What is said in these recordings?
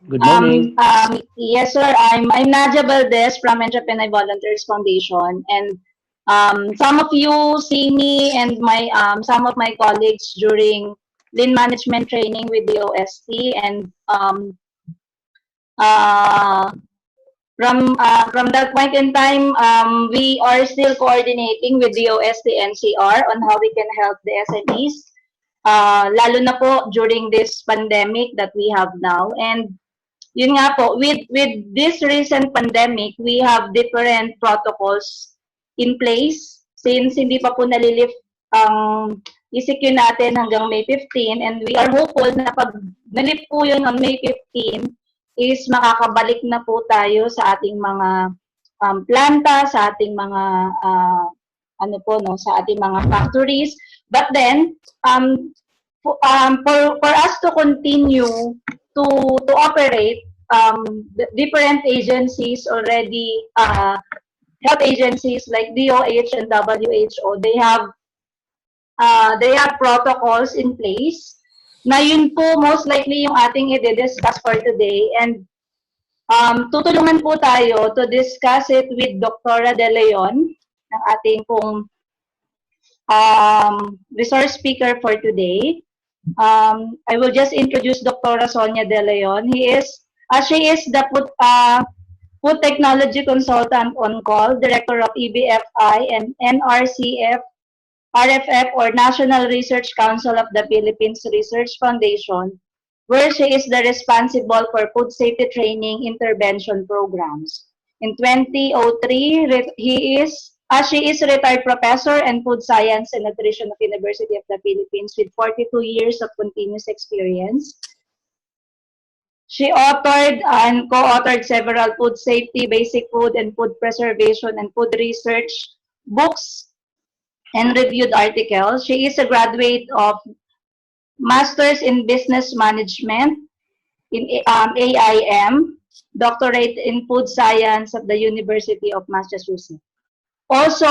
Good morning. Yes, sir. I'm Nadia Valdez from Entrepinoy Volunteers Foundation, and some of you see me and my some of my colleagues during lean management training with the OST, and uh, from that point in time, we are still coordinating with the DOST-NCR on how we can help the SMEs, lalo na po during this pandemic that we have now. And yun nga po, with this recent pandemic, we have different protocols in place since hindi pa po nalilift ang ECQ natin hanggang May 15, and we are hopeful na pag nalift po yun on May 15 is makakabalik na po tayo sa ating mga planta, sa ating mga sa ating mga factories. But then for us to continue to operate, different agencies already, health agencies like DOH and WHO, they have protocols in place na yun po most likely yung ating i-discuss for today. And tutulungan po tayo to discuss it with Dr. De Leon, ng ating pong resource speaker for today. I will just introduce Dr. Sonia De Leon. She is the Food Technology Consultant on Call, Director of EVFI and NRCF, RFF, or National Research Council of the Philippines Research Foundation, where she is the responsible for food safety training intervention programs. In 2003, she is a retired professor in food science and nutrition of University of the Philippines with 42 years of continuous experience. She authored and co-authored several food safety, basic food and food preservation and food research books and reviewed articles. She is a graduate of Masters in Business Management in AIM, Doctorate in Food Science at the University of Massachusetts. Also,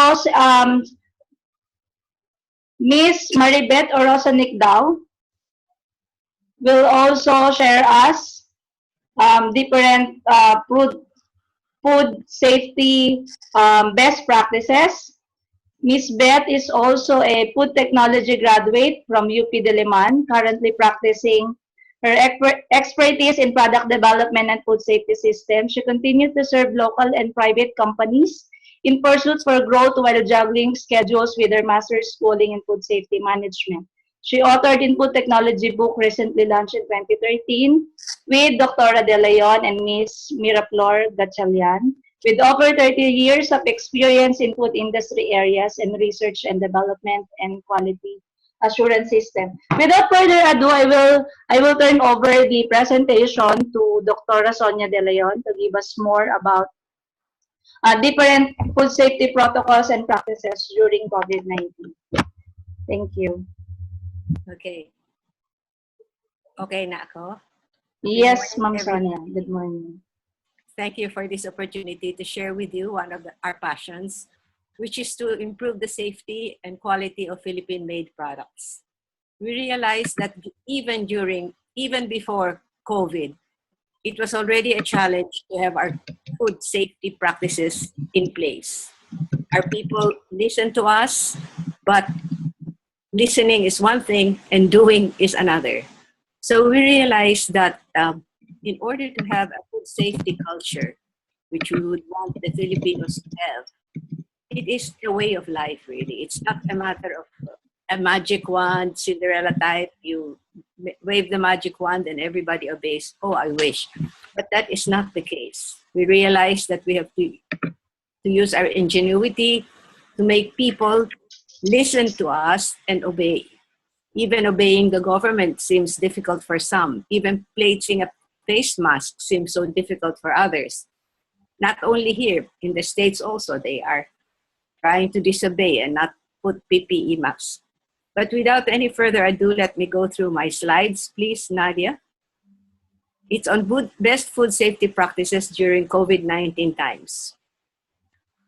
Miss Maribeth Nicdao will also share us different food safety best practices. Miss Beth is also a food technology graduate from UP Diliman, currently practicing her expertise in product development and food safety systems. She continues to serve local and private companies in pursuit for growth while juggling schedules with her master's schooling in food safety management. She authored in food technology book recently launched in 2013 with Dr. De Leon and Miss Miraflor Gatchalian, with over 30 years of experience in food industry areas and research and development and quality assurance system. Without further ado, I will turn over the presentation to Dr. Sonia De Leon to give us more about different food safety protocols and practices during COVID-19. Thank you. Okay. Okay na ako? Yes, Ma'am Sonia. Good morning. Thank you for this opportunity to share with you one of our passions, which is to improve the safety and quality of Philippine-made products. We realized that even before COVID, it was already a challenge to have our food safety practices in place. Our people listen to us, but listening is one thing and doing is another. So we realized that in order to have a food safety culture, which we would want the Filipinos to have, it is a way of life, really. It's not a matter of a magic wand, Cinderella type. You wave the magic wand and everybody obeys. Oh, I wish. But that is not the case. We realize that we have to use our ingenuity to make people listen to us and obey. Even obeying the government seems difficult for some. Even placing a face mask seems so difficult for others. Not only here, in the States also, they are trying to disobey and not put PPE masks. But without any further ado, let me go through my slides, please, Nadia. It's on best food safety practices during COVID-19 times.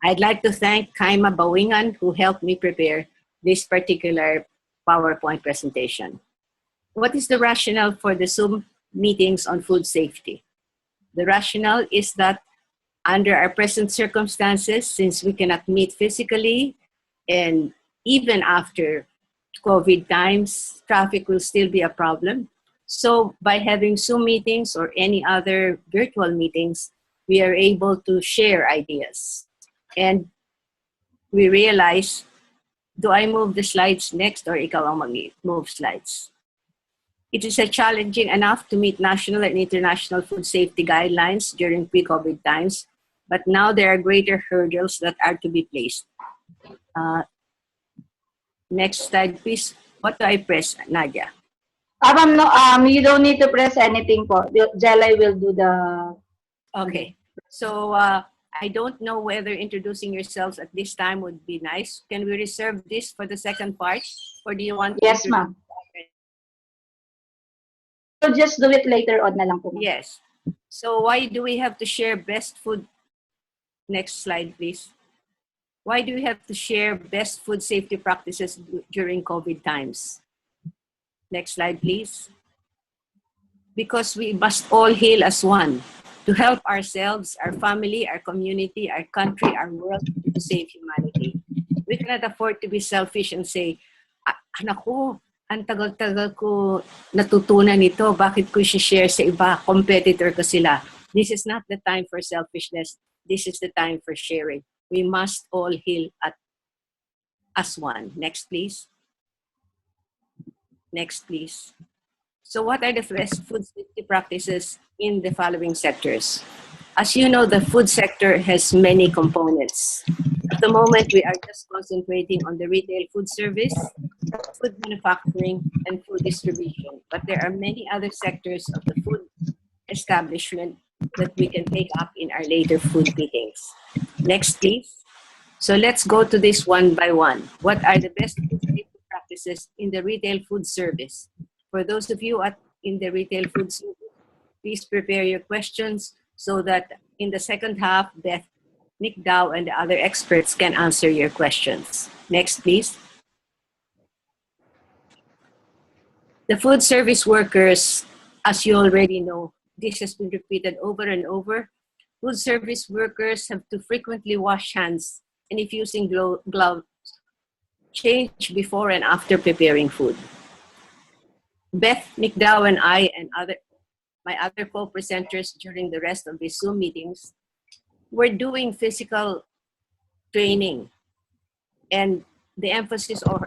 I'd like to thank Kaima Bawingan, who helped me prepare this particular PowerPoint presentation. What is the rationale for the Zoom meetings on food safety? The rationale is that under our present circumstances, since we cannot meet physically, and even after COVID times, traffic will still be a problem. So by having Zoom meetings or any other virtual meetings, we are able to share ideas. And we realize, do I move the slides next or ikaw ang mag-move slides? It is challenging enough to meet national and international food safety guidelines during pre-COVID times, but now there are greater hurdles that are to be placed. Next slide, please. What do I press, Nadia? Ma'am, no, you don't need to press anything po. Jelly will do the... Okay. So I don't know whether introducing yourselves at this time would be nice. Can we reserve this for the second part? Or do you want to... Yes, ma'am. So just do it later on na lang po. Yes. So why do we have to share best food? Next slide, please. Why do we have to share best food safety practices during COVID times? Next slide, please. Because we must all heal as one to help ourselves, our family, our community, our country, our world, to save humanity. We cannot afford to be selfish and say, anak ko, ang tagal-tagal ko natutunan ito, bakit ko share sa iba, competitor ko sila. This is not the time for selfishness. This is the time for sharing. We must all heal as one. Next, please. Next, please. So what are the best food safety practices in the following sectors? As you know, the food sector has many components. At the moment, we are just concentrating on the retail food service, food manufacturing, and food distribution. But there are many other sectors of the food establishment that we can take up in our later food meetings. Next, please. So let's go to this one by one. What are the best food safety practices in the retail food service? For those of you in the retail food service, please prepare your questions so that in the second half, Beth Nicdao and the other experts can answer your questions. Next, please. The food service workers, as you already know, this has been repeated over and over. Food service workers have to frequently wash hands and if using gloves, change before and after preparing food. Beth Nicdao and I and my other co-presenters during the rest of these Zoom meetings were doing physical training, and the emphasis of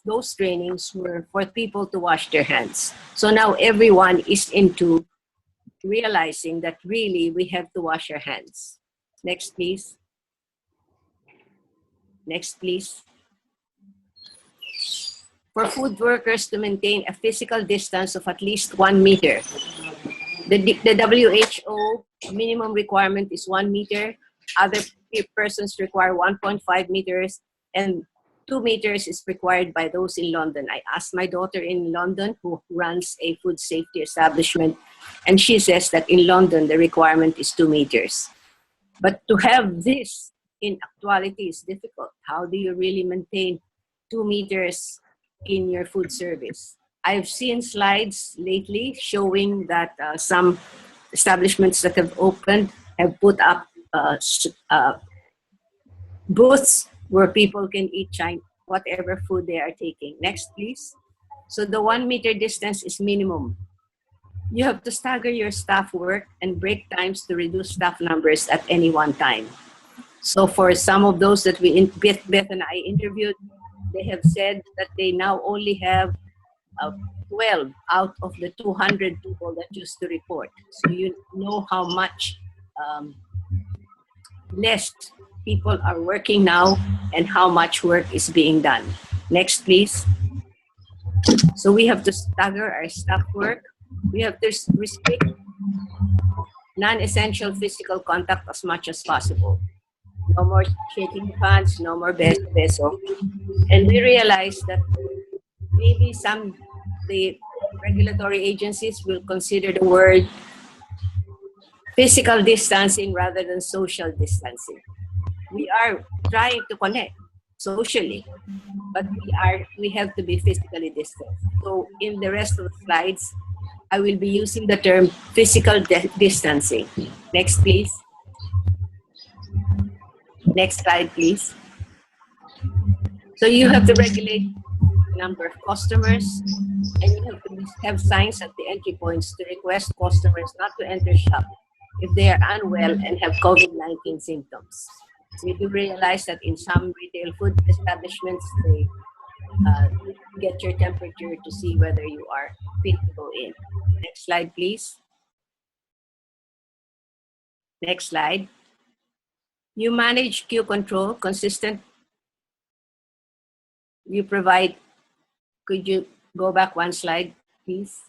those trainings were for people to wash their hands. So now everyone is into realizing that really we have to wash our hands. Next, please. Next, please. For food workers to maintain a physical distance of at least 1 meter. The WHO minimum requirement is 1 meter. Other persons require 1.5 meters, and 2 meters is required by those in London. I asked my daughter in London, who runs a food safety establishment, and she says that in London, the requirement is 2 meters. But to have this in actuality is difficult. How do you really maintain 2 meters in your food service? I've seen slides lately showing that some establishments that have opened have put up booths where people can eat whatever food they are taking. Next, please. So the 1 meter distance is minimum. You have to stagger your staff work and break times to reduce staff numbers at any one time. So for some of those that Beth and I interviewed, they have said that they now only have 12 out of the 200 people that used to report. So you know how much less people are working now and how much work is being done. Next, please. So we have to stagger our staff work. We have to restrict non-essential physical contact as much as possible. No more shaking hands, no more beso. And we realize that maybe the regulatory agencies will consider the word physical distancing rather than social distancing. We are trying to connect socially, but we have to be physically distant. So in the rest of the slides, I will be using the term physical distancing. Next, please. Next slide, please. So you have to regulate the number of customers, and you have to have signs at the entry points to request customers not to enter shop if they are unwell and have COVID-19 symptoms. We do realize that in some retail food establishments, they get your temperature to see whether you are fit to go in. Next slide, please. Next slide. You manage queue control, consistent. You provide, could you go back one slide, please?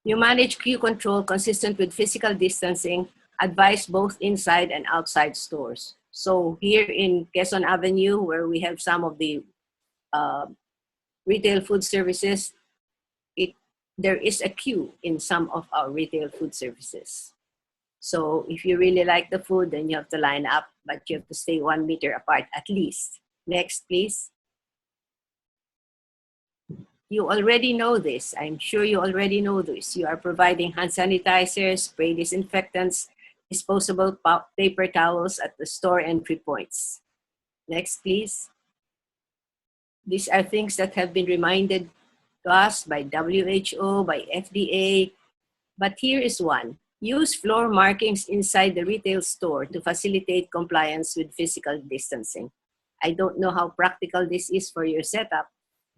You manage queue control consistent with physical distancing, advise both inside and outside stores. So here in Quezon Avenue, where we have some of the retail food services, there is a queue in some of our retail food services. So if you really like the food, then you have to line up, but you have to stay 1 meter apart at least. Next, please. You already know this. I'm sure you already know this. You are providing hand sanitizers, spray disinfectants, disposable paper towels at the store entry points. Next, please. These are things that have been reminded to us by WHO, by FDA, but here is one. Use floor markings inside the retail store to facilitate compliance with physical distancing. I don't know how practical this is for your setup,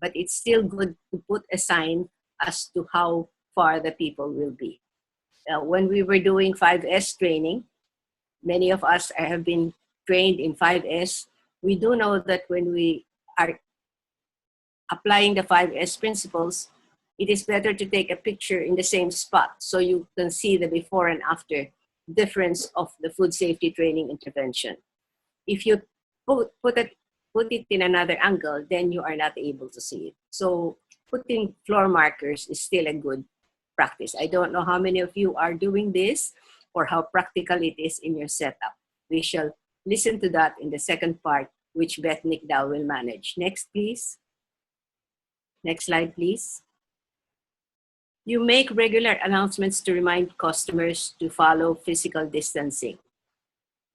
but it's still good to put a sign as to how far the people will be. When we were doing 5S training, many of us have been trained in 5S. We do know that when we are applying the 5S principles, it is better to take a picture in the same spot so you can see the before and after difference of the food safety training intervention. If you put it in another angle, then you are not able to see it. So putting floor markers is still a good practice. I don't know how many of you are doing this or how practical it is in your setup. We shall listen to that in the second part, which Beth Nicdao will manage. Next, please. Next slide, please. You make regular announcements to remind customers to follow physical distancing.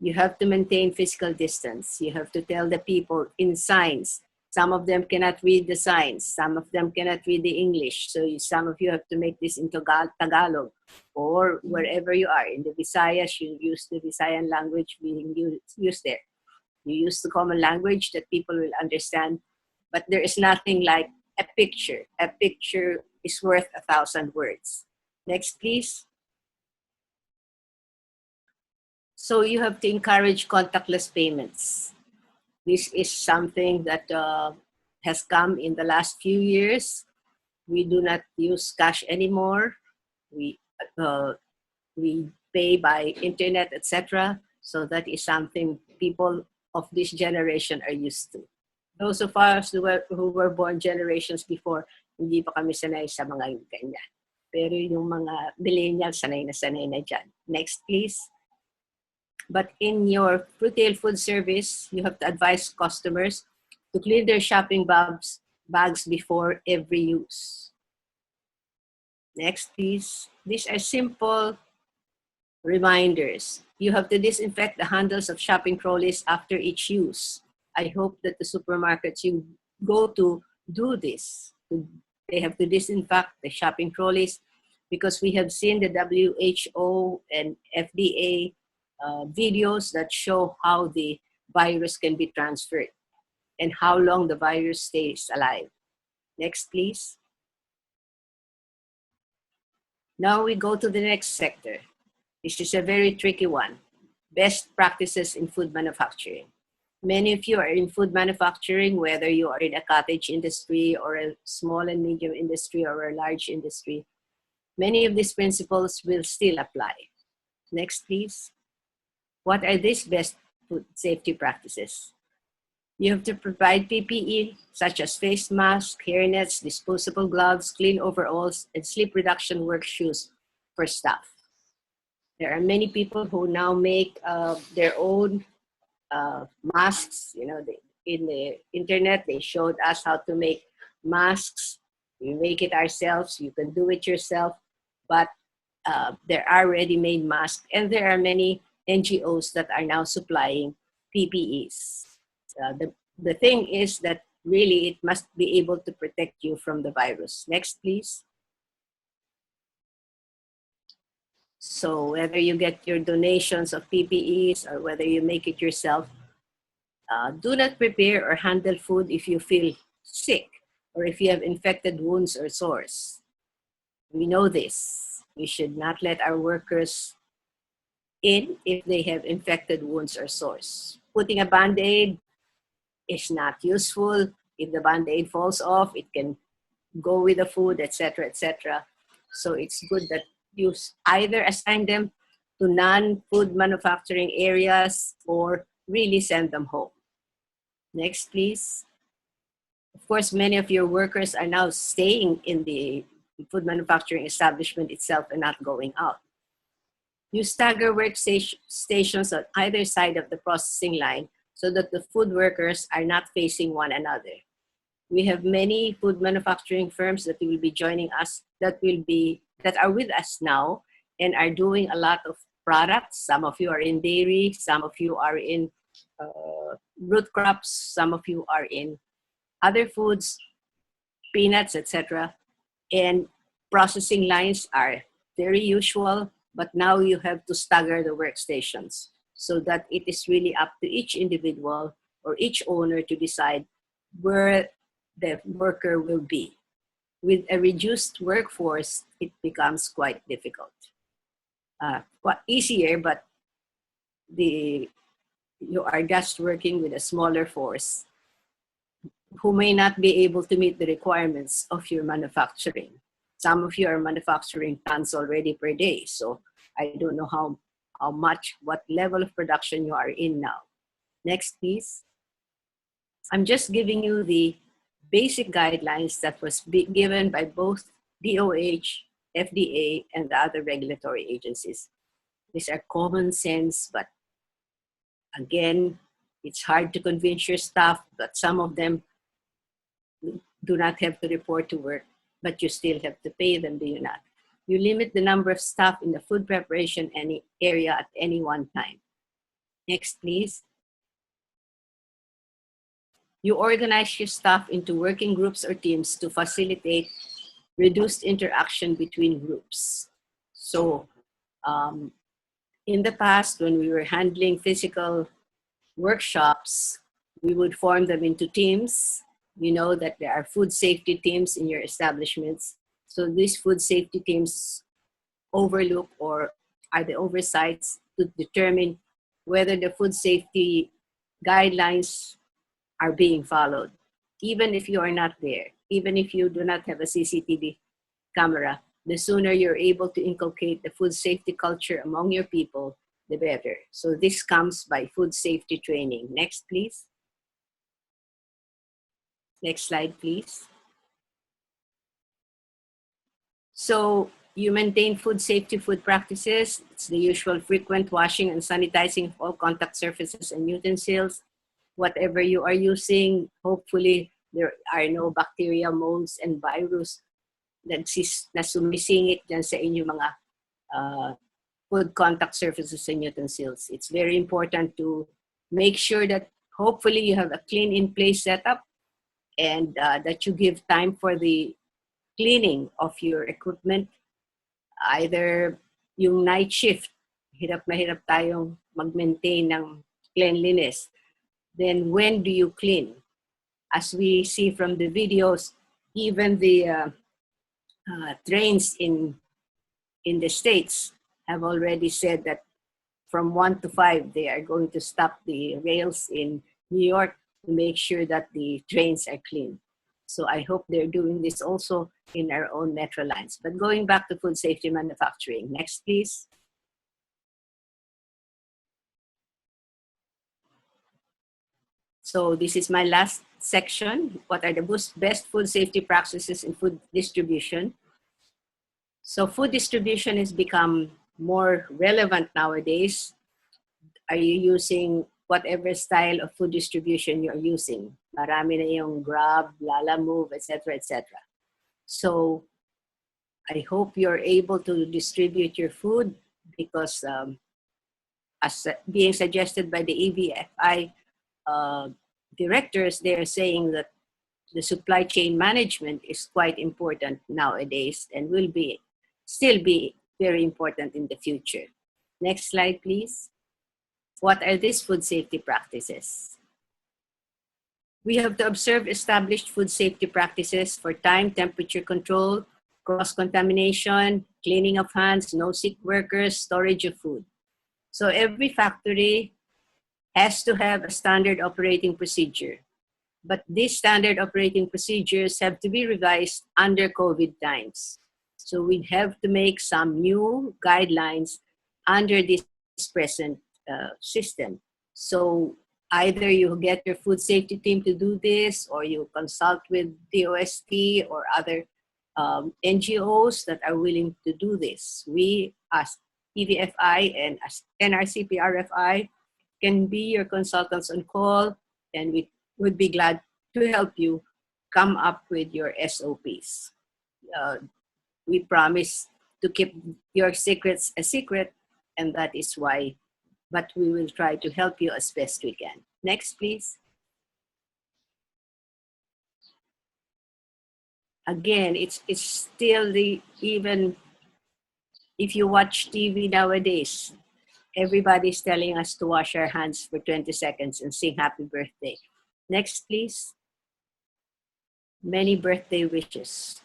You have to maintain physical distance. You have to tell the people in signs. Some of them cannot read the signs. Some of them cannot read the English. So some of you have to make this into Tagalog or wherever you are. In the Visayas, you use the Visayan language being used there. You use the common language that people will understand. But there is nothing like a picture. A picture is worth 1,000 words. Next, please. So you have to encourage contactless payments. This is something that has come in the last few years. We do not use cash anymore. We pay by internet, etc. So that is something people of this generation are used to. Those of us who were born generations before, hindi pa kami sanay sa mga ganyan. Pero yung mga millennials, sanay na dyan. Next, please. But in your retail food service, you have to advise customers to clean their shopping bags before every use. Next, please. These are simple reminders. You have to disinfect the handles of shopping trolleys after each use. I hope that the supermarkets you go to do this. They have to disinfect the shopping trolleys because we have seen the WHO and FDA videos that show how the virus can be transferred and how long the virus stays alive. Next, please. Now we go to the next sector. This is a very tricky one. Best practices in food manufacturing. Many of you are in food manufacturing, whether you are in a cottage industry or a small and medium industry or a large industry. Many of these principles will still apply. Next, please. What are these best food safety practices? You have to provide PPE, such as face masks, hairnets, disposable gloves, clean overalls, and sleep reduction work shoes for staff. There are many people who now make their own masks. You know, in the internet, they showed us how to make masks We make it ourselves. You can do it yourself, but there are ready-made masks, and there are many NGOs that are now supplying PPEs. The thing is that really it must be able to protect you from the virus. Next, please. So whether you get your donations of PPEs or whether you make it yourself, do not prepare or handle food if you feel sick or if you have infected wounds or sores. We know this. We should not let our workers in if they have infected wounds or sores. Putting a Band-Aid is not useful. If the Band-Aid falls off, it can go with the food, etc., etc. So it's good that you either assign them to non-food manufacturing areas or really send them home. Next, please. Of course, many of your workers are now staying in the food manufacturing establishment itself and not going out. You stagger workstations on either side of the processing line so that the food workers are not facing one another. We have many food manufacturing firms that will be joining us, that are with us now and are doing a lot of products. Some of you are in dairy, some of you are in root crops, some of you are in other foods, peanuts, etc. And processing lines are very usual, but now you have to stagger the workstations so that it is really up to each individual or each owner to decide where the worker will be. With a reduced workforce, it becomes quite difficult. Quite easier, but you are just working with a smaller force who may not be able to meet the requirements of your manufacturing. Some of you are manufacturing tons already per day, so I don't know how much, what level of production you are in now. Next, please. I'm just giving you the basic guidelines that was given by both DOH, FDA, and the other regulatory agencies. These are common sense, but again, it's hard to convince your staff, but some of them do not have to report to work, but you still have to pay them, do you not? You limit the number of staff in the food preparation area at any one time. Next, please. You organize your staff into working groups or teams to facilitate reduced interaction between groups. So in the past, when we were handling physical workshops, we would form them into teams. You know that there are food safety teams in your establishments. So these food safety teams overlook or are the oversights to determine whether the food safety guidelines are being followed. Even if you are not there, even if you do not have a CCTV camera, the sooner you're able to inculcate the food safety culture among your people, the better. So this comes by food safety training. Next, please. Next slide, please. So you maintain food safety, food practices. It's the usual frequent washing and sanitizing of all contact surfaces and utensils. Whatever you are using, hopefully there are no bacteria, molds, and virus na sumisingit dyan sa inyong mga food contact surfaces and utensils. It's very important to make sure that hopefully you have a clean in place setup and that you give time for the cleaning of your equipment. Either yung night shift, hirap na hirap tayong mag-maintain ng cleanliness. Then when do you clean? As we see from the videos, even the trains in the States have already said that from 1 to 5, they are going to stop the rails in New York to make sure that the trains are clean. So I hope they're doing this also in our own metro lines. But going back to food safety manufacturing. Next, please. So this is my last section. What are the best food safety practices in food distribution? So food distribution has become more relevant nowadays. Are you using whatever style of food distribution you're using? Marami na yung Grab, Lala Move, etc., etc. So I hope you're able to distribute your food because as being suggested by the EVFI directors, they're saying that the supply chain management is quite important nowadays and will still be very important in the future. Next slide, please. What are these food safety practices? We have to observe established food safety practices for time, temperature control, cross-contamination, cleaning of hands, no sick workers, storage of food. So every factory has to have a standard operating procedure. But these standard operating procedures have to be revised under COVID times. So we'd have to make some new guidelines under this present system. So either you get your food safety team to do this, or you consult with DOST or other NGOs that are willing to do this. We, as EVFI and as NRCPRFI, can be your consultants on call, and we would be glad to help you come up with your SOPs. We promise to keep your secrets a secret, and that is why, but we will try to help you as best we can. Next, please. Again, it's still even if you watch TV nowadays, everybody's telling us to wash our hands for 20 seconds and sing happy birthday. Next, please. Many birthday wishes.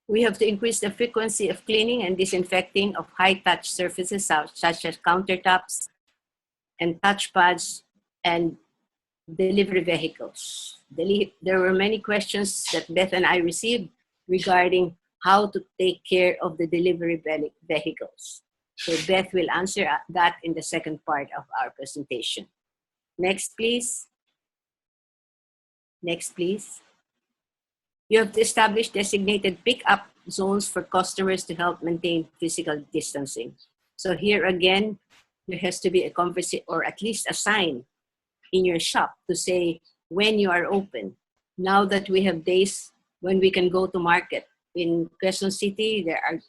We have to increase the frequency of cleaning and disinfecting of high-touch surfaces such as countertops and touchpads and delivery vehicles. There were many questions that Beth and I received regarding how to take care of the delivery vehicles. So Beth will answer that in the second part of our presentation. Next, please. Next, please. You have to establish designated pick-up zones for customers to help maintain physical distancing. So here again, there has to be a conversation or at least a sign in your shop to say when you are open. Now that we have days when we can go to market. In Quezon City, there are,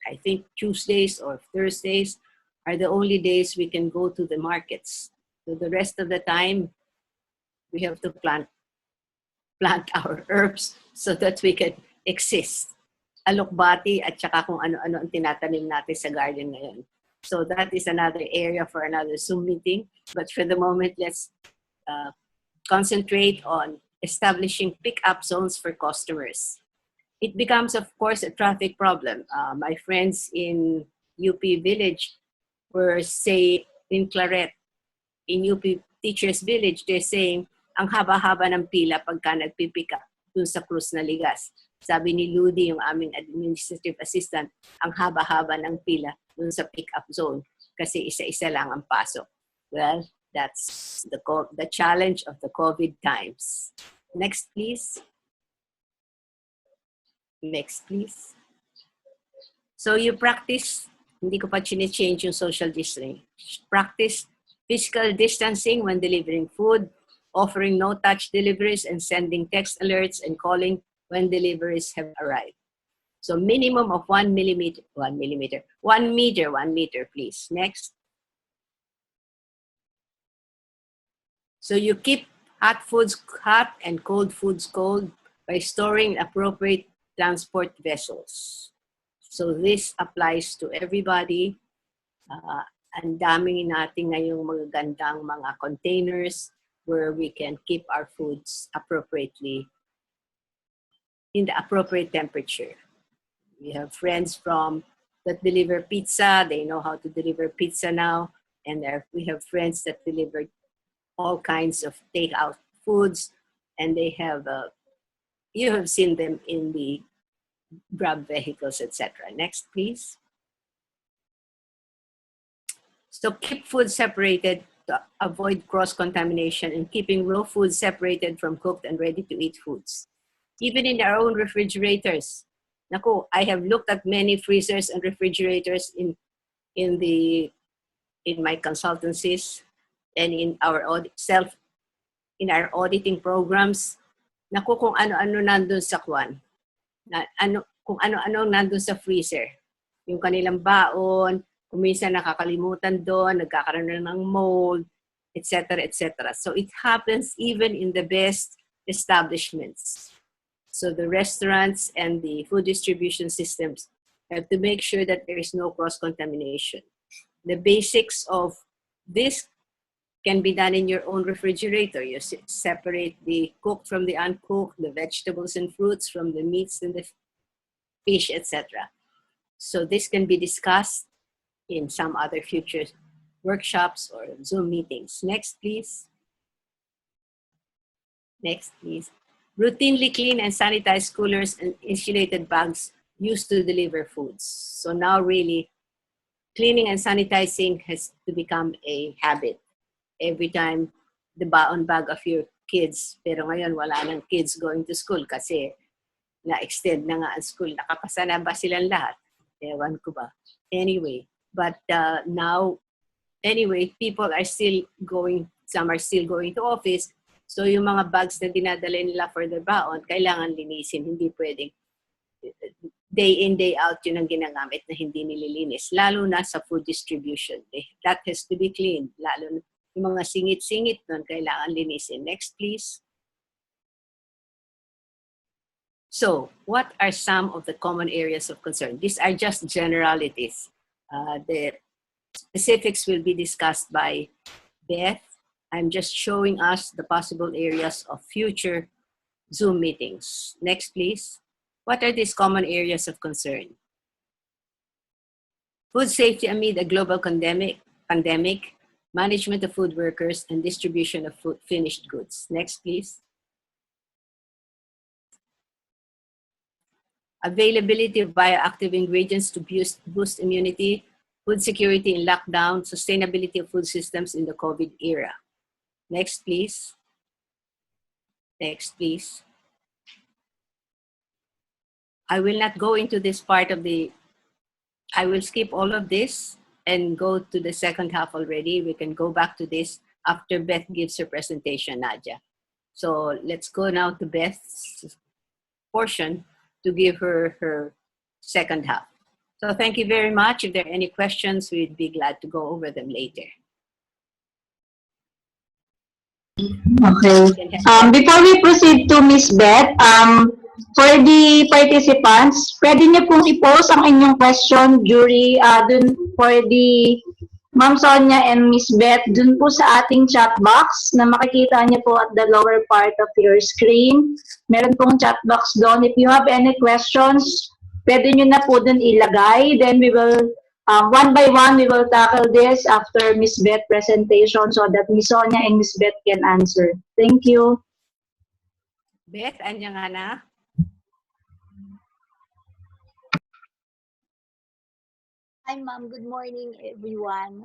I think, Tuesdays or Thursdays are the only days we can go to the markets. So the rest of the time, we have to plant our herbs so that we can exist. Alokbati at saka kung ano-ano ang tinatanim natin sa garden ngayon. So that is another area for another Zoom meeting. But for the moment, let's concentrate on establishing pick-up zones for customers. It becomes, of course, a traffic problem. My friends in UP Village were saying, in Claret, in UP Teachers Village, they're saying, ang haba-haba ng pila pagka nagpipick up dun sa Cruz na Ligas. Sabi ni Ludi, yung aming administrative assistant, ang haba-haba ng pila dun sa pick-up zone kasi isa-isa lang ang pasok. Well, that's the challenge of the COVID times. Next, please. Next, please. So you practice, hindi ko pa change yung social distancing. Practice physical distancing when delivering food, offering no-touch deliveries and sending text alerts and calling when deliveries have arrived. So minimum of 1 meter, please. Next. So you keep hot foods hot and cold foods cold by storing appropriate transport vessels. So this applies to everybody. Ang dami natin ngayong magagandang mga containers where we can keep our foods appropriately in the appropriate temperature. We have friends that deliver pizza. They know how to deliver pizza now. And we have friends that deliver all kinds of takeout foods. And they have, you have seen them in the Grab vehicles, etc. Next, please. So keep food separated to avoid cross-contamination and keeping raw food separated from cooked and ready-to-eat foods. Even in our own refrigerators. Naku, I have looked at many freezers and refrigerators in my consultancies and in our auditing programs. naku kung ano-ano nandun sa kwan. Kung ano-ano nandun sa freezer. Yung kanilang baon, kung minsan nakakalimutan doon, nagkakaroon na ng mold, etc., etc. So it happens even in the best establishments. So the restaurants and the food distribution systems have to make sure that there is no cross-contamination. The basics of this can be done in your own refrigerator. You separate the cooked from the uncooked, the vegetables and fruits from the meats and the fish, etc. So this can be discussed in some other future workshops or Zoom meetings. Next, please. Next, please. Routinely clean and sanitize coolers and insulated bags used to deliver foods. So now really, cleaning and sanitizing has to become a habit. Every time the baon bag of your kids, pero ngayon wala nang kids going to school kasi na-extend na nga ang school. Nakapasa na ba silang lahat? Ewan ko ba. Anyway, but now, anyway, people are still going, some are still going to office. So yung mga bags na dinadala nila for their baon, kailangan linisin. Hindi pwedeng day in, day out yun ang ginagamit na hindi nililinis. Lalo na sa food distribution. That has to be cleaned. Lalo na yung mga singit-singit nun, kailangan linisin. Next, please. So, what are some of the common areas of concern? These are just generalities. The specifics will be discussed by Beth. I'm just showing us the possible areas of future Zoom meetings. Next, please. What are these common areas of concern? Food safety amid a global pandemic, management of food workers, and distribution of food finished goods. Next, please. Availability of bioactive ingredients to boost immunity, food security in lockdown, sustainability of food systems in the COVID era. Next, please. Next, please. I will not go into this part of I will skip all of this and go to the second half already. We can go back to this after Beth gives her presentation, Nadia. So let's go now to Beth's portion to give her second half. So thank you very much. If there are any questions, we'd be glad to go over them later. Okay. Before we proceed to Miss Beth, for the participants, pwede niyo pong i-post ang inyong question dun for the Ma'am Sonia and Miss Beth dun po sa ating chat box na makikita niyo po at the lower part of your screen. Meron pong chat box doon. If you have any questions, pwede niyo na po dun ilagay. Then we will one by one, we will tackle this after Miss Beth's presentation so that Miss Sonia and Miss Beth can answer. Thank you. Beth, andyan nga na? Hi, Ma'am. Good morning, everyone.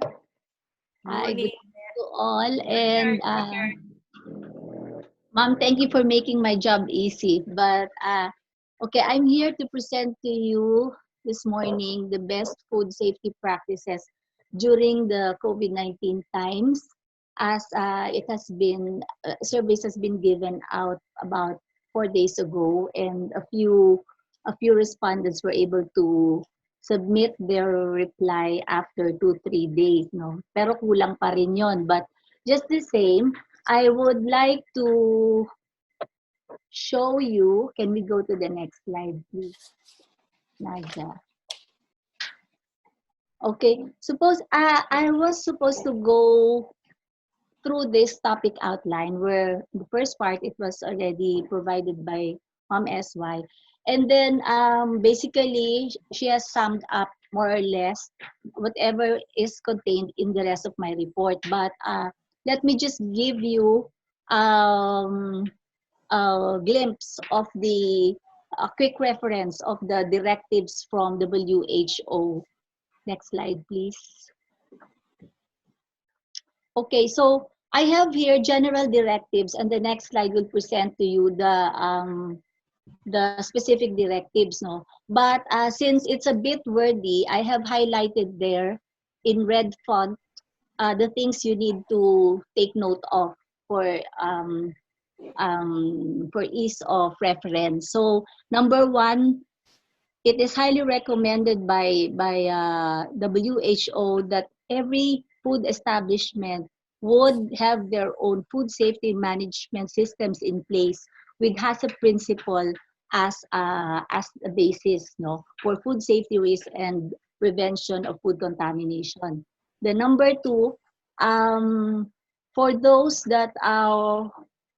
Hi, Good morning to all. And Ma'am, thank you for making my job easy. But okay, I'm here to present to you this morning the best food safety practices during the COVID-19 times, as it has been surveys has been given out about 4 days ago, and a few respondents were able to submit their reply after 2-3 days, no? Pero kulang pa rin yon. But just the same, I would like to show you. Can we go to the next slide, please, Nadia? Okay, suppose I was supposed to go through this topic outline where the first part, it was already provided by Ma'am SY. And then basically, she has summed up more or less whatever is contained in the rest of my report. But let me just give you a glimpse of a quick reference of the directives from WHO. Next slide, please. Okay, so I have here general directives, and the next slide will present to you the specific directives, no? But since it's a bit wordy, I have highlighted there in red font the things you need to take note of for for ease of reference. So number one, it is highly recommended by WHO that every food establishment would have their own food safety management systems in place with HACCP principle as the basis, no, for food safety risk and prevention of food contamination. The number two, for those that are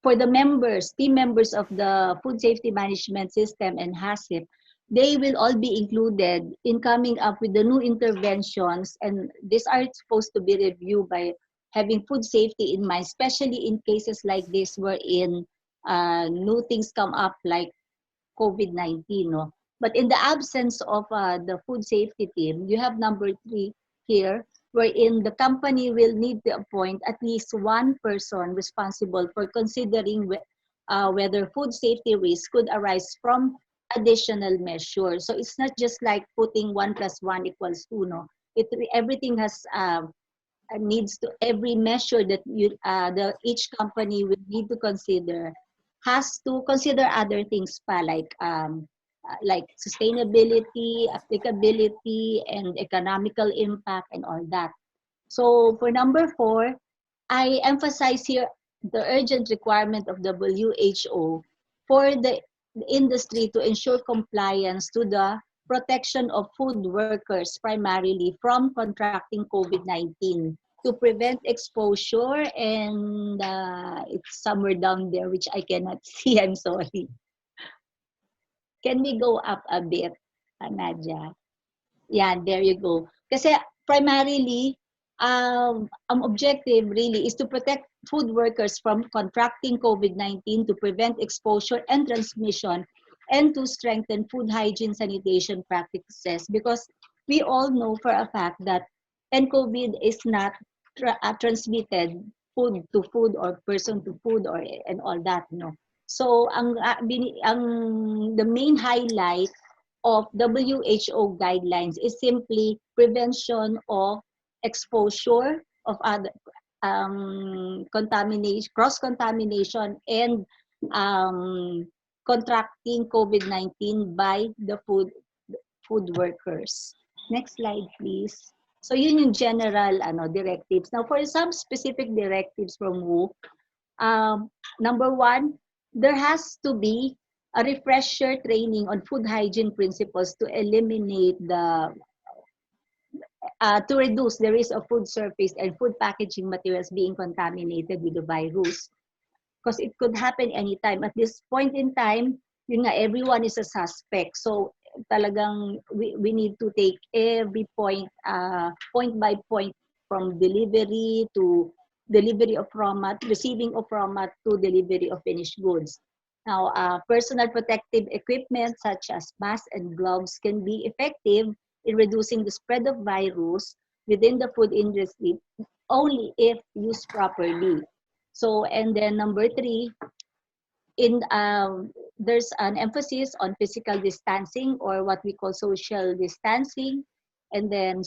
for the members, team members of the food safety management system and HACCP, they will all be included in coming up with the new interventions, and these are supposed to be reviewed by having food safety in mind, especially in cases like this wherein new things come up like COVID-19. No? But in the absence of the food safety team, you have number three here, wherein the company will need to appoint at least one person responsible for considering whether food safety risk could arise from additional measures. So it's not just like putting 1 + 1 = 2. No, everything has needs to every measure that each company will need to consider has to consider other things pa like sustainability, applicability, and economical impact and all that. So for number four, I emphasize here the urgent requirement of WHO for the industry to ensure compliance to the protection of food workers primarily from contracting COVID-19 to prevent exposure, and it's somewhere down there which I cannot see. I'm sorry. Can we go up a bit, Nadia? Yeah, there you go. Kasi primarily, ang objective really is to protect food workers from contracting COVID-19 to prevent exposure and transmission and to strengthen food hygiene sanitation practices, because we all know for a fact that COVID is not transmitted food to food or person to food or and all that, no. So the main highlight of WHO guidelines is simply prevention of exposure of other contamination, cross-contamination, and contracting COVID-19 by the food workers. Next slide, please. So yun yung general directives. Now, for some specific directives from WHO, number one, there has to be a refresher training on food hygiene principles to eliminate to reduce the risk of food surface and food packaging materials being contaminated with the virus. Because it could happen anytime. At this point in time, yun nga, everyone is a suspect. So talagang we need to take every point by point, from delivery to delivery of raw mat, receiving of raw mat, to delivery of finished goods. Now, personal protective equipment such as masks and gloves can be effective in reducing the spread of virus within the food industry only if used properly. So, and then number three, there's an emphasis on physical distancing, or what we call social distancing, and then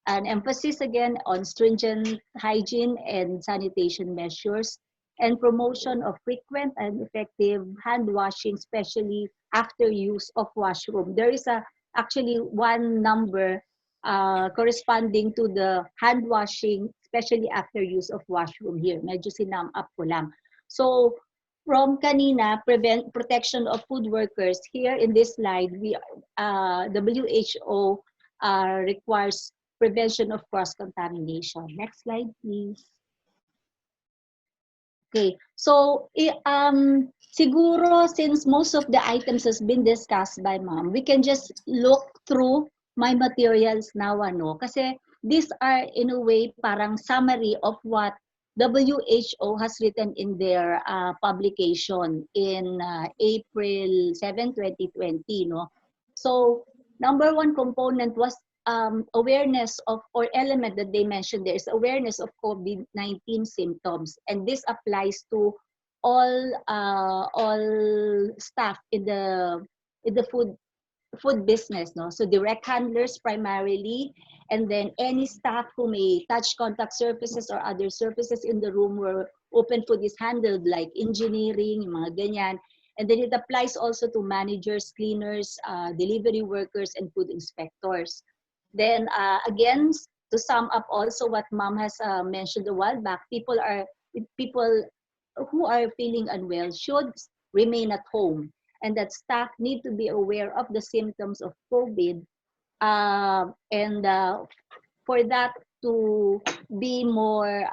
an emphasis again on stringent hygiene and sanitation measures, and promotion of frequent and effective hand washing, especially after use of washroom. There is actually one number corresponding to the hand washing, especially after use of washroom here. Medyo sinam up ko lang. So from kanina, protection of food workers, here in this slide, WHO requires prevention of cross-contamination. Next slide, please. Okay, so siguro since most of the items has been discussed by ma'am, we can just look through my materials now, kasi these are in a way parang summary of what WHO has written in their publication in April 7, 2020, no? So number one component was awareness of, or element that they mentioned there is awareness of COVID-19 symptoms, and this applies to all staff in the food food business, no? So direct handlers primarily, and then any staff who may touch contact surfaces or other surfaces in the room where open food is handled, like engineering, yung mga ganyan. And then it applies also to managers, cleaners, delivery workers, and food inspectors. Then again, to sum up also what Mom has mentioned a while back, people who are feeling unwell should remain at home, and that staff need to be aware of the symptoms of COVID, and for that to be more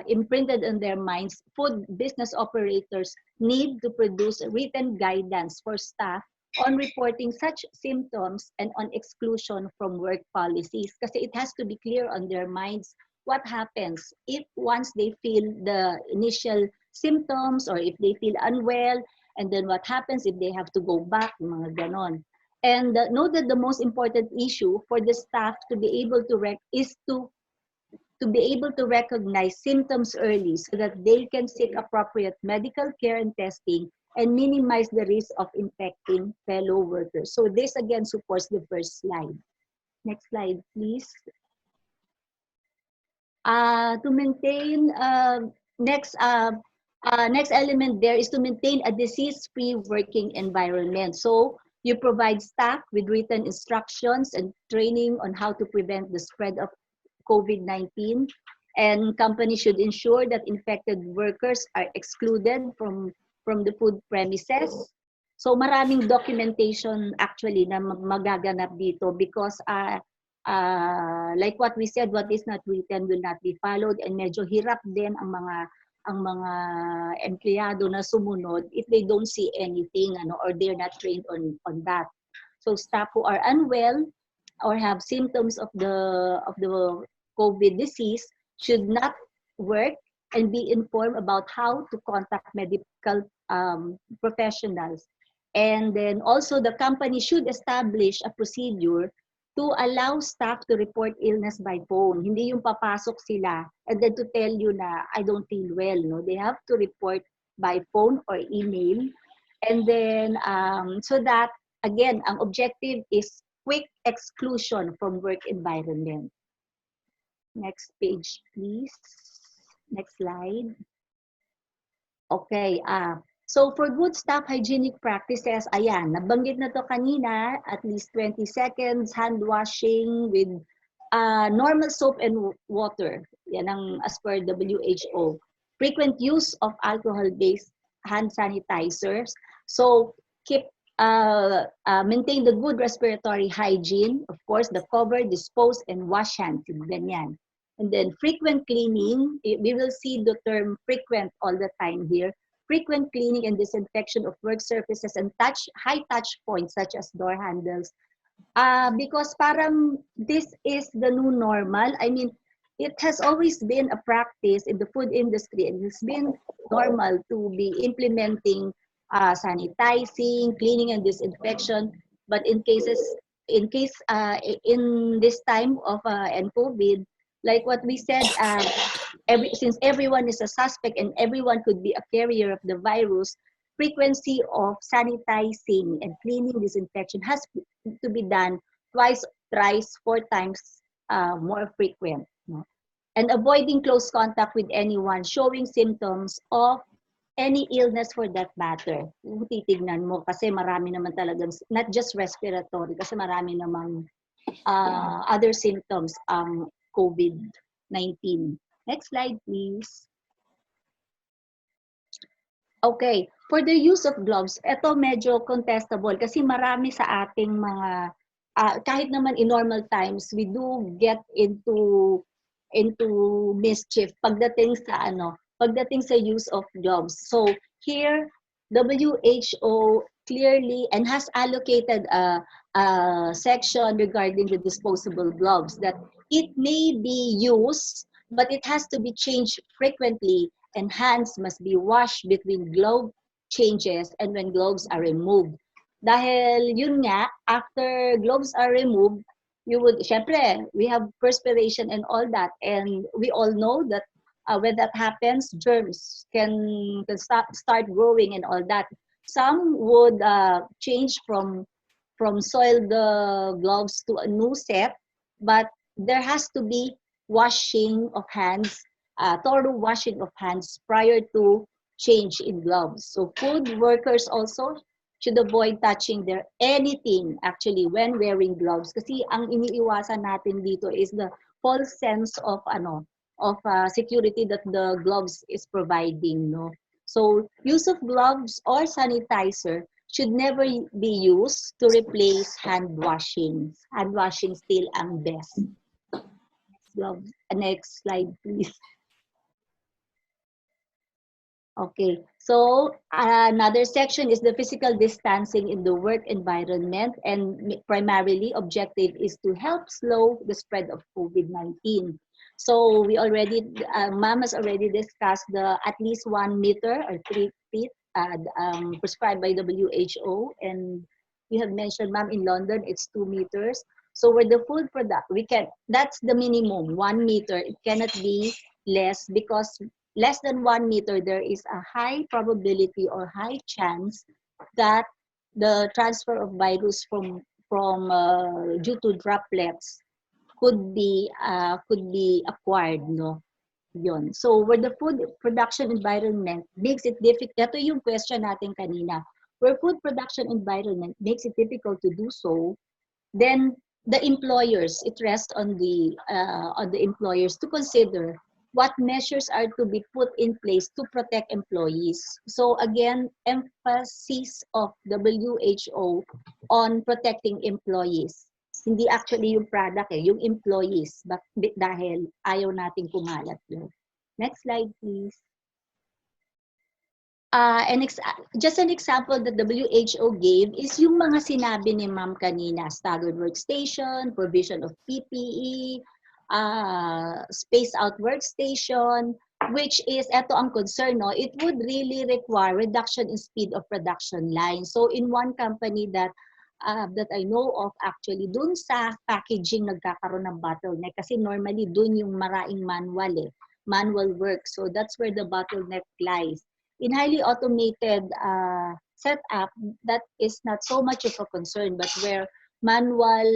imprinted in their minds, food business operators need to produce written guidance for staff on reporting such symptoms and on exclusion from work policies. Kasi it has to be clear on their minds what happens if once they feel the initial symptoms or if they feel unwell, and then what happens if they have to go back, mga ganon. And know that the most important issue for the staff to be able to be able to recognize symptoms early so that they can seek appropriate medical care and testing and minimize the risk of infecting fellow workers. So this again supports the first slide. Next slide, please. To maintain, next element there is to maintain a disease-free working environment. So you provide staff with written instructions and training on how to prevent the spread of COVID-19, and companies should ensure that infected workers are excluded from the food premises. So maraming documentation actually na magaganap dito because like what we said, what is not written will not be followed, and medyo hirap din ang mga empleyado na sumunod if they don't see anything or they're not trained on that. So staff who are unwell or have symptoms of the COVID disease should not work and be informed about how to contact medical professionals. And then also the company should establish a procedure to allow staff to report illness by phone. Hindi yung papasok sila and then to tell you na I don't feel well. No? They have to report by phone or email. And then so that, again, ang objective is quick exclusion from work environment. Next page, please. Next slide. Okay. So for good staff hygienic practices, ayan, nabanggit na to kanina, at least 20 seconds, hand washing with normal soap and water. Yan ang as per WHO. Frequent use of alcohol-based hand sanitizers. So maintain the good respiratory hygiene. Of course, the cover, dispose, and wash hands. Ganyan. And then frequent cleaning. We will see the term frequent all the time here. Frequent cleaning and disinfection of work surfaces and high touch points such as door handles. Because parang this is the new normal. I mean, it has always been a practice in the food industry, and it's been normal to be implementing sanitizing, cleaning, and disinfection. But in this time of COVID, like what we said, since everyone is a suspect and everyone could be a carrier of the virus, frequency of sanitizing and cleaning, disinfection has to be done twice, thrice, 4 times more frequent. No? And avoiding close contact with anyone showing symptoms of any illness for that matter. Titignan mo kasi marami naman talagang, not just respiratory, kasi marami namang other symptoms ang COVID-19. Next slide, please. Okay, for the use of gloves, ito medyo contestable kasi marami sa ating mga, kahit naman in normal times, we do get into mischief pagdating sa use of gloves. So here, WHO clearly and has allocated a section regarding the disposable gloves that it may be used, but it has to be changed frequently, and hands must be washed between glove changes and when gloves are removed. Dahil yun nga, after gloves are removed, syempre, we have perspiration and all that, and we all know that when that happens, germs can start growing and all that. Some would change from from soiled gloves to a new set, but there has to be washing of hands, thorough washing of hands prior to change in gloves. So food workers also should avoid touching their anything actually when wearing gloves, kasi ang iniiwasan natin dito is the false sense of security that the gloves is providing, no. So use of gloves or sanitizer should never be used to replace hand washing. Hand washing still ang best. Gloves. Next slide, please. Okay, so another section is the physical distancing in the work environment, and primarily objective is to help slow the spread of COVID-19. So we already, Ma'am has already discussed the at least 1 meter or 3 feet prescribed by WHO, and you have mentioned, Ma'am, in London it's 2 meters. So where the food product, that's the minimum, 1 meter. It cannot be less, because less than 1 meter, there is a high probability or high chance that the transfer of virus from due to droplets could be acquired, no. Yun. So where the food production environment makes it difficult, ito yung question natin kanina, where food production environment makes it difficult to do so, then the employers, it rests on the employers to consider what measures are to be put in place to protect employees. So again, emphasis of WHO on protecting employees. Hindi actually yung product, yung employees, dahil ayaw nating kumalat yun. Next slide, please. Just an example that WHO gave is yung mga sinabi ni Ma'am kanina, staggered workstation, provision of PPE, spaced out workstation, which is, eto ang concern, no? It would really require reduction in speed of production line. So in one company that I know of, actually, dun sa packaging nagkakaroon ng bottleneck, kasi normally dun yung maraming manual work. So that's where the bottleneck lies. In highly automated setup, that is not so much of a concern, but where manual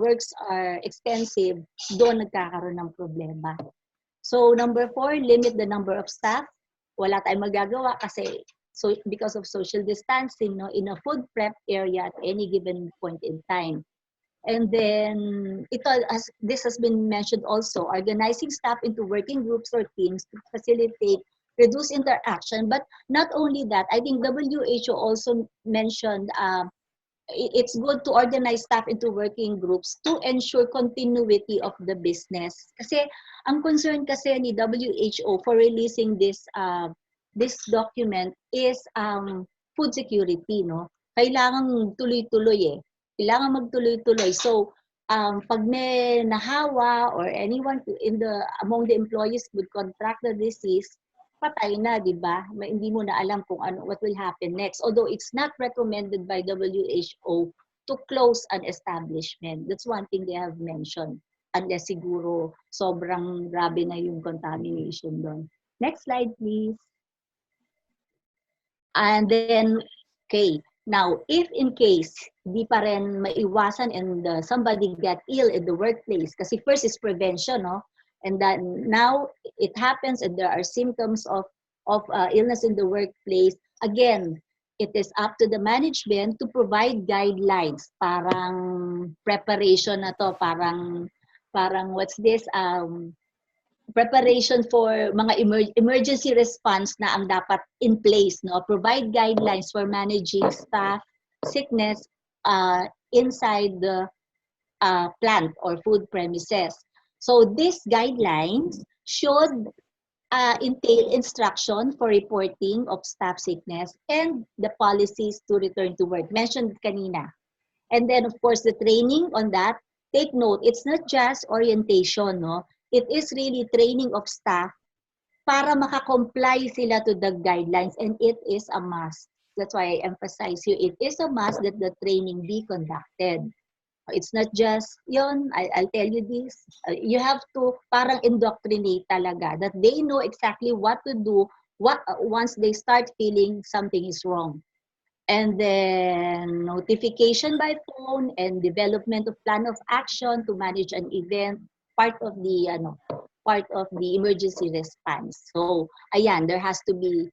works are extensive, doon nagkakaroon ng problema. So number 4, limit the number of staff. Wala tayong magagawa kasi because of social distancing, no, in a food prep area at any given point in time. And then, this has been mentioned also, organizing staff into working groups or teams to facilitate reduce interaction. But not only that, I think WHO also mentioned it's good to organize staff into working groups to ensure continuity of the business. Kasi ang concern kasi ni WHO for releasing this document is food security, no? Kailangan tuloy-tuloy Kailangan magtuloy-tuloy. So pag may nahawa or anyone among the employees would contract the disease, patay na, di ba? Hindi mo na alam kung what will happen next. Although it's not recommended by WHO to close an establishment. That's one thing they have mentioned. Unless siguro sobrang grabe na yung contamination doon. Next slide, please. And then, okay. Now, if in case di pa rin maiwasan and somebody get ill in the workplace, kasi first is prevention, no? And then now it happens and there are symptoms of illness in the workplace. Again, it is up to the management to provide guidelines. Parang preparation na to, parang what's this? Preparation for mga emergency response na ang dapat in place, no? Provide guidelines for managing staff sickness inside the plant or food premises. So these guidelines should entail instruction for reporting of staff sickness and the policies to return to work, mentioned kanina. And then, of course, the training on that, take note, it's not just orientation, no? It is really training of staff para makakomply sila to the guidelines, and it is a must. That's why I emphasize here, it is a must that the training be conducted. It's not just, I'll tell you this, you have to parang indoctrinate talaga, that they know exactly what to do once they start feeling something is wrong. And then notification by phone and development of plan of action to manage an event, part of the emergency response. So ayan, there has to be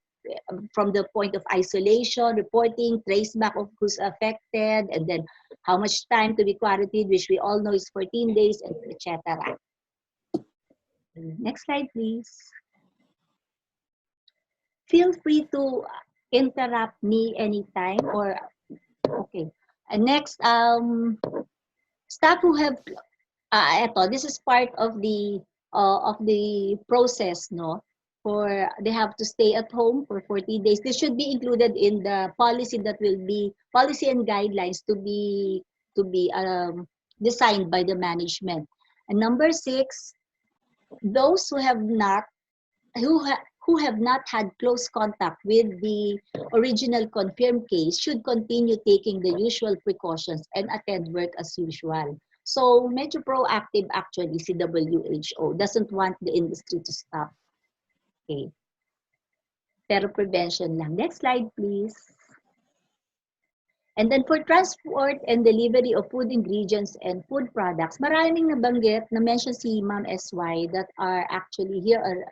from the point of isolation, reporting, trace back of who's affected, and then how much time to be quarantined, which we all know is 14 days, etc. Next slide, please. Feel free to interrupt me anytime or okay. And next, staff who have this is part of the process, no? For they have to stay at home for 40 days. This should be included in the policy that will be policy and guidelines to be designed by the management. And number 6, those who have not had close contact with the original confirmed case should continue taking the usual precautions and attend work as usual. So, medyo proactive actually si WHO. Doesn't want the industry to stop. Okay. Pero prevention lang. Next slide, please. And then for transport and delivery of food ingredients and food products, maraming nabanggit, na-mention si Ma'am SY that are actually here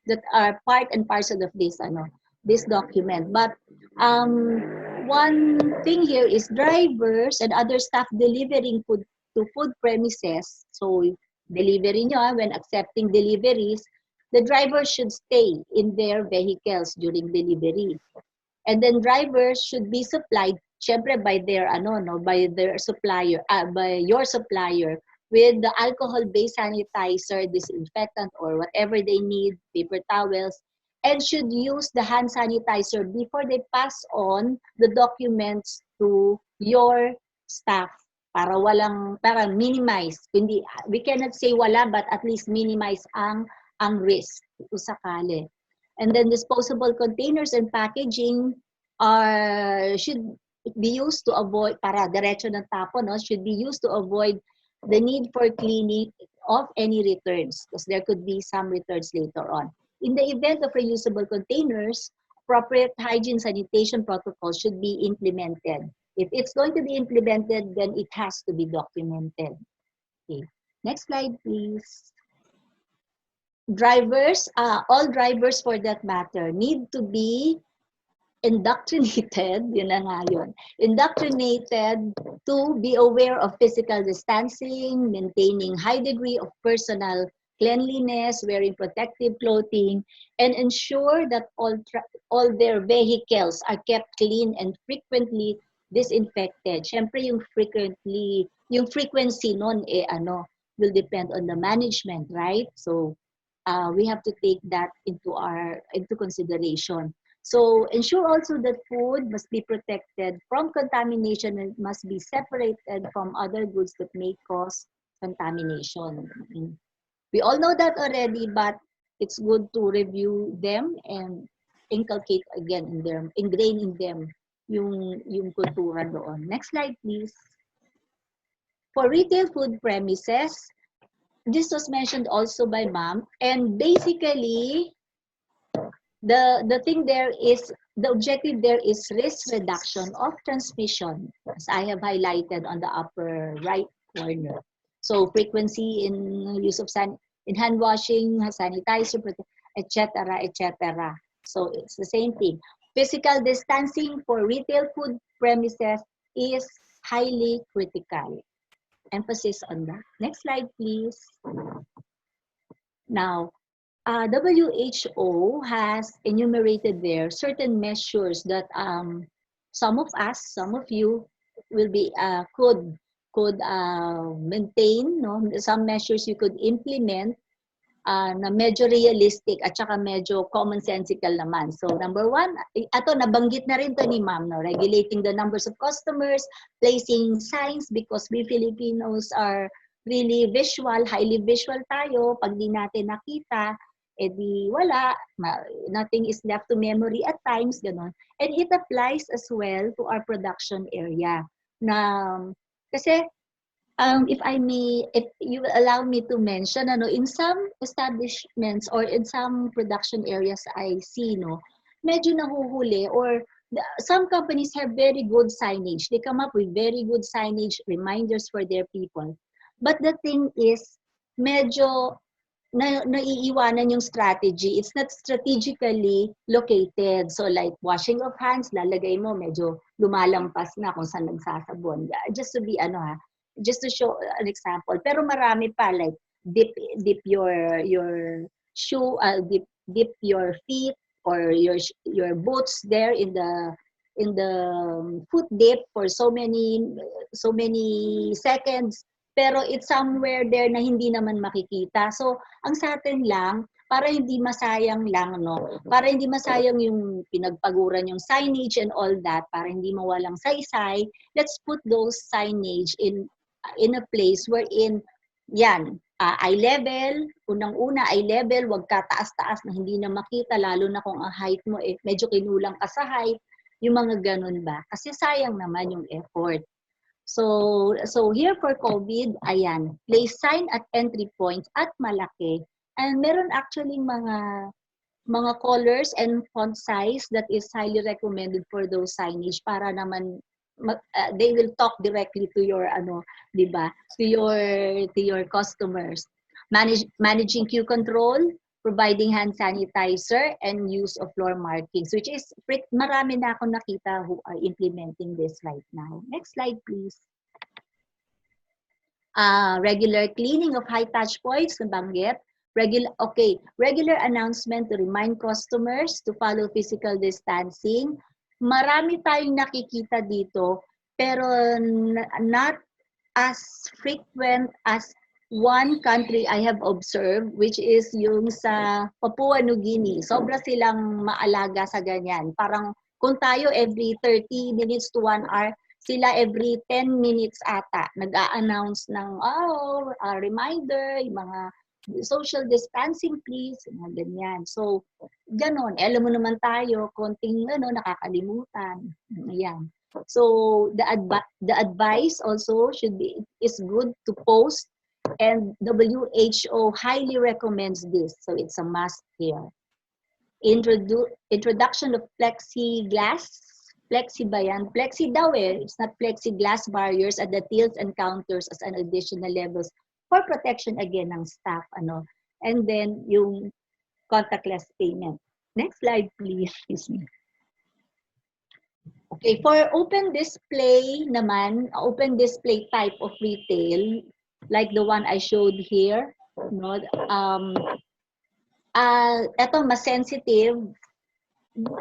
that are part and parcel of this document. But one thing here is drivers and other staff delivering food to food premises. So delivery nyo, when accepting deliveries, the drivers should stay in their vehicles during delivery. And then drivers should be supplied, syempre by their by their supplier, by your supplier, with the alcohol-based sanitizer, disinfectant, or whatever they need, paper towels, and should use the hand sanitizer before they pass on the documents to your staff para minimize. Hindi, we cannot say wala, but at least minimize ang risk kung sakali. And then disposable containers and packaging should be used to avoid, para diretso ng tapon, no? Should be used to avoid the need for cleaning of any returns, because there could be some returns later on. In the event of reusable containers, appropriate hygiene sanitation protocols should be implemented. If it's going to be implemented, then it has to be documented. Okay. Next slide, please. Drivers, all drivers for that matter, need to be indoctrinated, yun na nga yun, indoctrinated to be aware of physical distancing, maintaining high degree of personal cleanliness, wearing protective clothing, and ensure that all their vehicles are kept clean and frequently disinfected. Syempre yung frequency nun will depend on the management, right? So we have to take that into consideration. So ensure also that food must be protected from contamination and must be separated from other goods that may cause contamination. We all know that already, but it's good to review them and inculcate again ingrain in them yung kultura doon. Next slide, please. For retail food premises, this was mentioned also by Ma'am, and basically the thing there is, the objective there is risk reduction of transmission, as I have highlighted on the upper right corner. So frequency in use of in hand washing, sanitizer, etc., etc. So it's the same thing. Physical distancing for retail food premises is highly critical. Emphasis on that. Next slide, please. Now, WHO has enumerated there certain measures that some of us, some of you will be could maintain, no? Some measures you could implement na medyo realistic at saka medyo commonsensical naman. So number 1, nabanggit na rin to ni Ma'am, no? Regulating the numbers of customers, placing signs, because we Filipinos are really visual, highly visual tayo. Pag di natin nakita, edi wala, nothing is left to memory at times, ganon. And it applies as well to our production area. Na, kasi, if you will allow me to mention, in some establishments or in some production areas I see, no, medyo nahuhuli or Some companies have very good signage. They come up with very good signage reminders for their people. But the thing is, medyo naiiwanan yung strategy. It's not strategically located. So like washing of hands, lalagay mo, medyo lumalampas na kung saan nagsasabon. Just to be, just to show an example. Pero marami pa, like dip your shoe, dip your feet or your boots there in the foot dip for so many seconds. Pero it's somewhere there na hindi naman makikita. So, ang sa atin lang, para hindi masayang lang, no? Para hindi masayang yung pinagpaguran yung signage and all that, para hindi mawalang saysay, let's put those signage in a place wherein, yan, eye level, unang-una eye level, wag ka taas-taas na hindi na makita, lalo na kung ang height mo, medyo kinulang ka sa height, yung mga ganun ba? Kasi sayang naman yung effort. So here for COVID, ayan, place sign at entry points at malaki. And meron actually mga colors and font size that is highly recommended for those signage para naman they will talk directly to your di ba? To your customers. Managing queue control, providing hand sanitizer, and use of floor markings, which is marami na akong nakita who are implementing this right now. Next slide, please. Regular cleaning of high touch points, nabanggit. Regular announcement to remind customers to follow physical distancing. Marami tayong nakikita dito, pero not as frequent as one country I have observed, which is yung sa Papua New Guinea. Sobra silang maalaga sa ganyan. Parang kung tayo every 30 minutes to 1 hour, sila every 10 minutes ata nag-a-announce ng reminder, yung mga social distancing please, mga ganyan. So, ganon. Alam mo naman tayo, konting nakakalimutan. Ayan. So, the advice also is good to post, and WHO highly recommends this. So, it's a must here. Introduction of plexiglass. Plexi ba yan? Plexi daw eh. It's not plexiglass barriers at the tills and counters as an additional levels for protection again ng staff. And then, yung contactless payment. Next slide, please. Excuse me. Okay, for open display naman, open display type of retail, like the one I showed here, eto mas sensitive,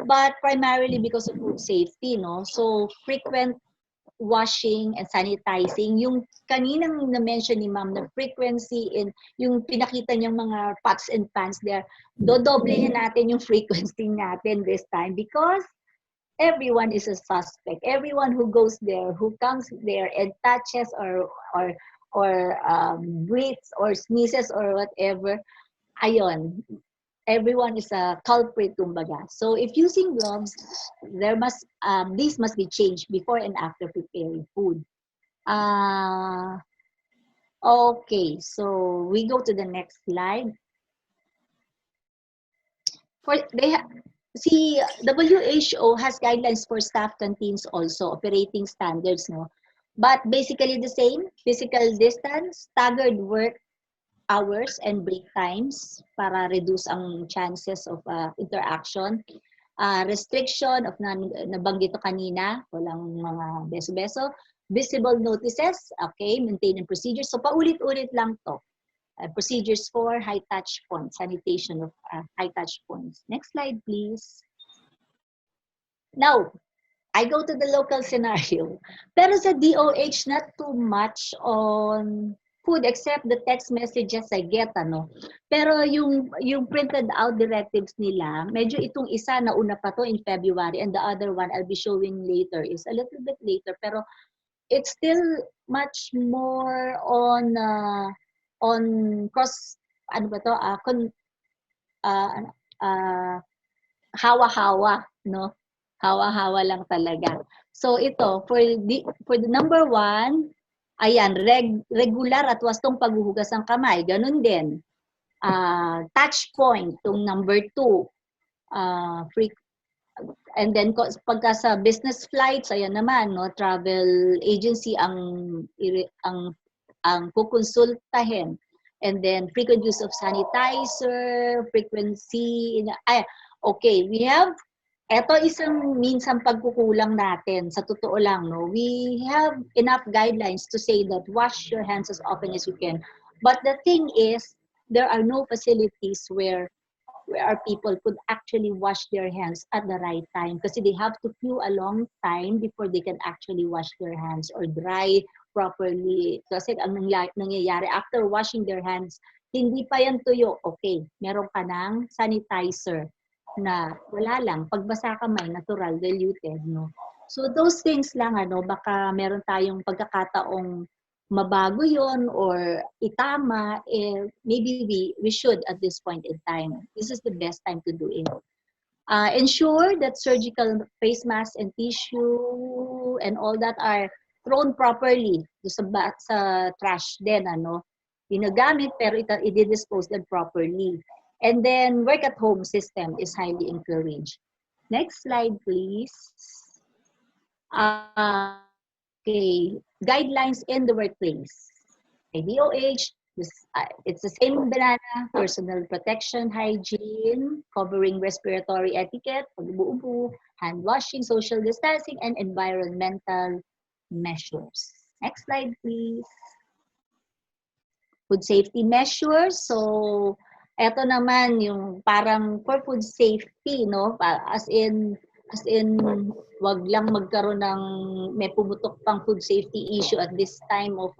but primarily because of food safety, So, frequent washing and sanitizing. Yung kaninang na-mention ni ma'am na frequency in yung pinakita niyang mga pots and pans there, dodoblehin natin yung frequency natin this time because everyone is a suspect. Everyone who goes there, who comes there and touches or breathes or sneezes or whatever, ayon, everyone is a culprit, kumbaga. So if using gloves, these must be changed before and after preparing food. Okay, so we go to the next slide. WHO has guidelines for staff canteens also, operating standards, But basically the same, physical distance, staggered work hours and break times para reduce ang chances of interaction. Restriction of nabanggit ko kanina, walang mga beso-beso. Visible notices, okay, maintenance procedures. So paulit-ulit lang to. Procedures for high touch points, sanitation of high touch points. Next slide, please. Now, I go to the local scenario. Pero sa DOH, not too much on food except the text messages I get, Pero yung printed out directives nila, medyo itong isa na una pa to in February and the other one I'll be showing later is a little bit later, pero it's still much more on cross, hawa-hawa, Hawa-hawa lang talaga. So ito, for the number 1, ayan, regular at wastong paghuhugas ng kamay. Ganun din. Touch point, itong number 2. And then pagka sa business flights, ayan naman, no, travel agency ang kukonsultahin. And then frequent use of sanitizer, okay, we have eto isang minsan pagkukulang natin sa totoo lang, no. We have enough guidelines to say that wash your hands as often as you can. But the thing is, there are no facilities where our people could actually wash their hands at the right time kasi they have to queue a long time before they can actually wash their hands or dry properly. Kasi ang nangyayari, after washing their hands, hindi pa yan tuyo. Okay, meron ka ng sanitizer na wala lang, pagbasa kamay, natural, diluted, no? So those things lang, baka meron tayong pagkakataong mabago yon or itama, maybe we should at this point in time. This is the best time to do it. Ensure that surgical face masks and tissue and all that are thrown properly sa trash din, ginagamit pero i-dispose them properly. And then work at home system is highly encouraged. Next slide, please. Okay, guidelines in the workplace. DOH, it's the same banana, personal protection, hygiene, covering respiratory etiquette, pag-ubo, hand washing, social distancing, and environmental measures. Next slide, please. Food safety measures. So, eto naman yung parang for food safety, no? As in wag lang magkaroon ng may pumutok pang food safety issue at this time of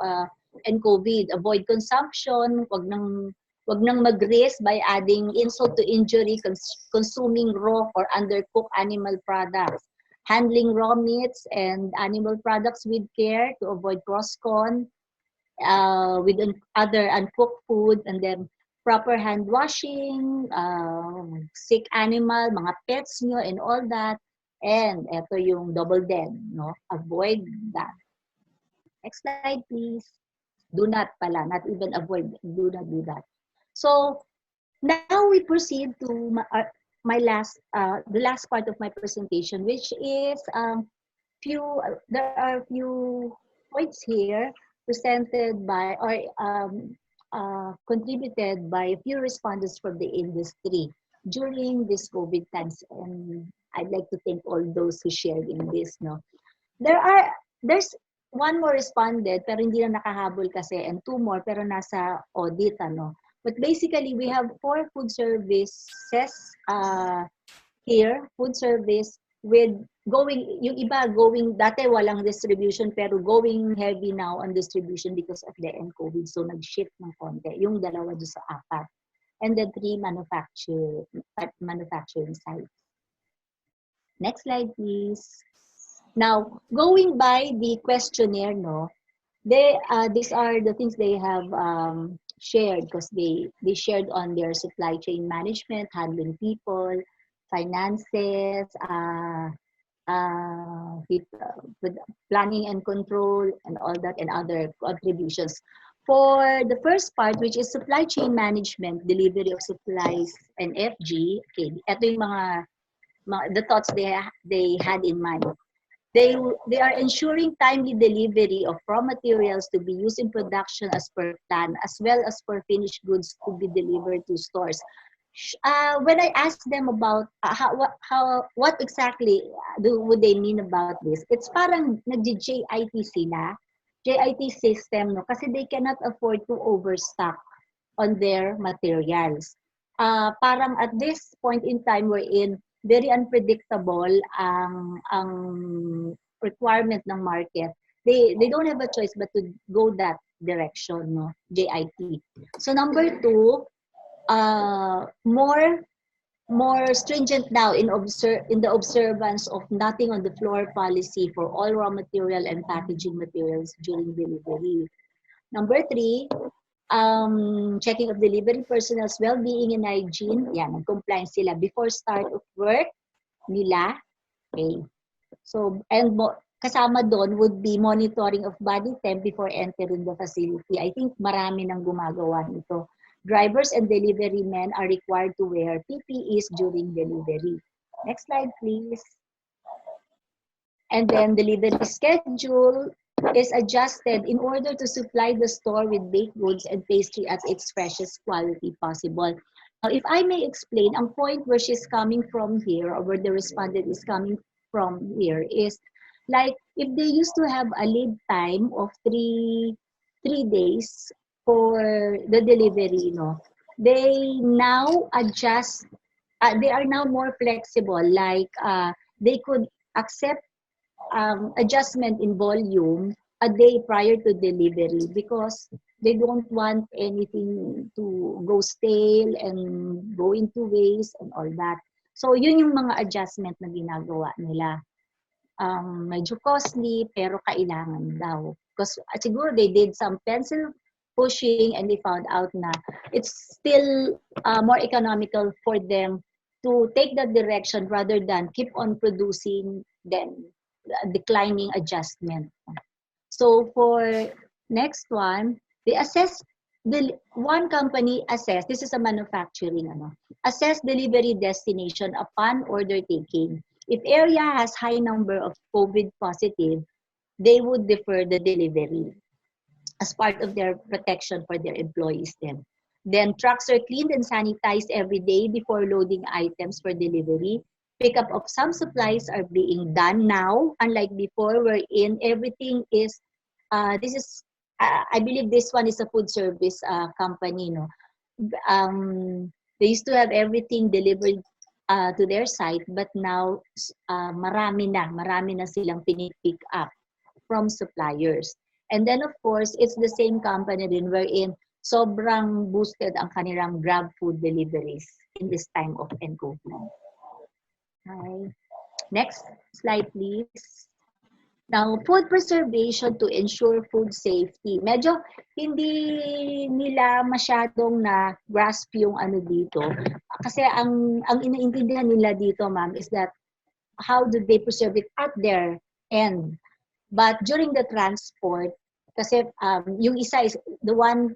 and COVID. Avoid consumption, wag nang mag-risk by adding insult to injury, consuming raw or undercooked animal products. Handling raw meats and animal products with care to avoid cross-con with other uncooked food, and then proper hand washing, sick animal, mga pets nyo, and all that. And ito yung double dead, no? Avoid that. Next slide, please. Do not pala, not even avoid, do not do that. So, now we proceed to the last part of my presentation, which is there are a few points here presented by or contributed by a few respondents from the industry during this COVID times, and I'd like to thank all those who shared in this. No, there's one more responded pero hindi na nakahabol kasi, and two more pero nasa audit, But basically, we have 4 food services here, food service with yung iba going, dati walang distribution pero going heavy now on distribution because of the end COVID. So nag-shift ng konti, yung dalawa doon sa 4. And then 3 manufacturing sites. Next slide, please. Now, going by the questionnaire, these are the things they have shared because they shared on their supply chain management, handling people, finances, with planning and control, and all that, and other contributions. For the first part, which is supply chain management, delivery of supplies, and FG, okay, ito yung the thoughts they had in mind. They are ensuring timely delivery of raw materials to be used in production as per plan, as well as for finished goods to be delivered to stores. When I asked them about what exactly would they mean about this, it's parang nag-JIT sila, JIT system, kasi they cannot afford to overstock on their materials. Parang at this point in time we're in, very unpredictable ang requirement ng market. They don't have a choice but to go that direction, JIT. So number 2, more stringent now in the observance of nothing on the floor policy for all raw material and packaging materials during delivery. Number 3, checking of delivery personnel's well-being and hygiene. Yan, nag-comply sila before start of work nila. Okay. So, and kasama doon would be monitoring of body temp before entering the facility. I think marami nang gumagawa nito. Drivers and delivery men are required to wear PPEs during delivery. Next slide, please. And then delivery schedule is adjusted in order to supply the store with baked goods and pastry at its freshest quality possible. Now, if I may explain, ang point where she's coming from here, or where the respondent is coming from here, is like if they used to have a lead time of three days for the delivery, they now adjust. They are now more flexible. Like they could accept adjustment in volume a day prior to delivery because they don't want anything to go stale and go into waste and all that. So yun yung mga adjustment na ginagawa nila. Medyo costly pero kailangan daw. Because siguro they did some pencil pushing and they found out na it's still more economical for them to take that direction rather than keep on producing then declining adjustment. So for next one, they assess one company assess, this is a manufacturing assess delivery destination upon order taking. If area has high number of COVID positive, they would defer the delivery as part of their protection for their employees then. Then trucks are cleaned and sanitized every day before loading items for delivery. Pickup of some supplies are being done now, unlike before, wherein everything is, I believe this one is a food service company, they used to have everything delivered to their site, but now marami na silang pinipick up from suppliers. And then of course, it's the same company din wherein sobrang boosted ang kanilang Grab food deliveries in this time of COVID. Okay. Next slide, please. Now, food preservation to ensure food safety. Medyo hindi nila masyadong na-grasp yung dito. Kasi ang iniintindihan nila dito, ma'am, is that how do they preserve it at their end. But during the transport, kasi yung isa is the one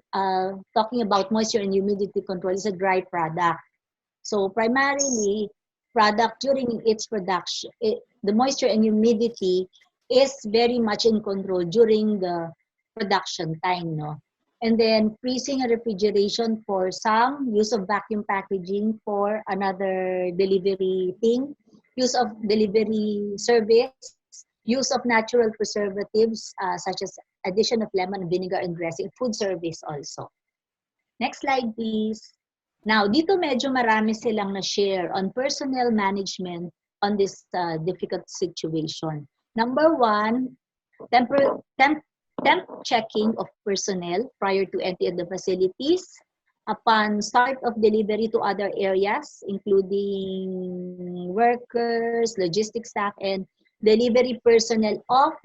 talking about moisture and humidity control is a dry product. So primarily, product during its production, the moisture and humidity is very much in control during the production time, And then freezing and refrigeration for some, use of vacuum packaging for another delivery thing, use of delivery service, use of natural preservatives such as addition of lemon, vinegar, and dressing, food service also. Next slide, please. Now, dito medyo marami silang na-share on personnel management on this difficult situation. Number one, temp checking of personnel prior to entry of the facilities. Upon start of delivery to other areas, including workers, logistics staff, and delivery personnel of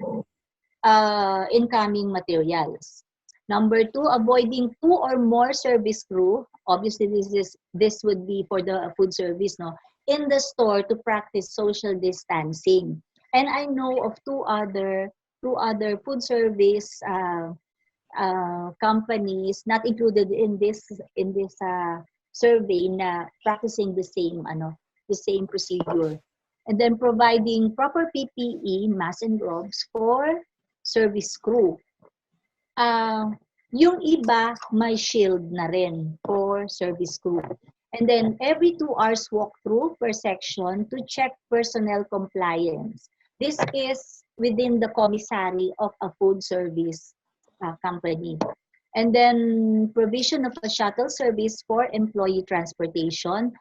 incoming materials. Number two, avoiding 2 or more service crew. Obviously, this would be for the food service, in the store to practice social distancing. And I know of two other food service companies not included in this survey na practicing the same procedure. And then providing proper PPE, masks and gloves for service crew. Yung iba may shield na rin for service crew. And then every 2 hours walkthrough per section to check personnel compliance. This is within the commissary of a food service company. And then provision of a shuttle service for employee transportation.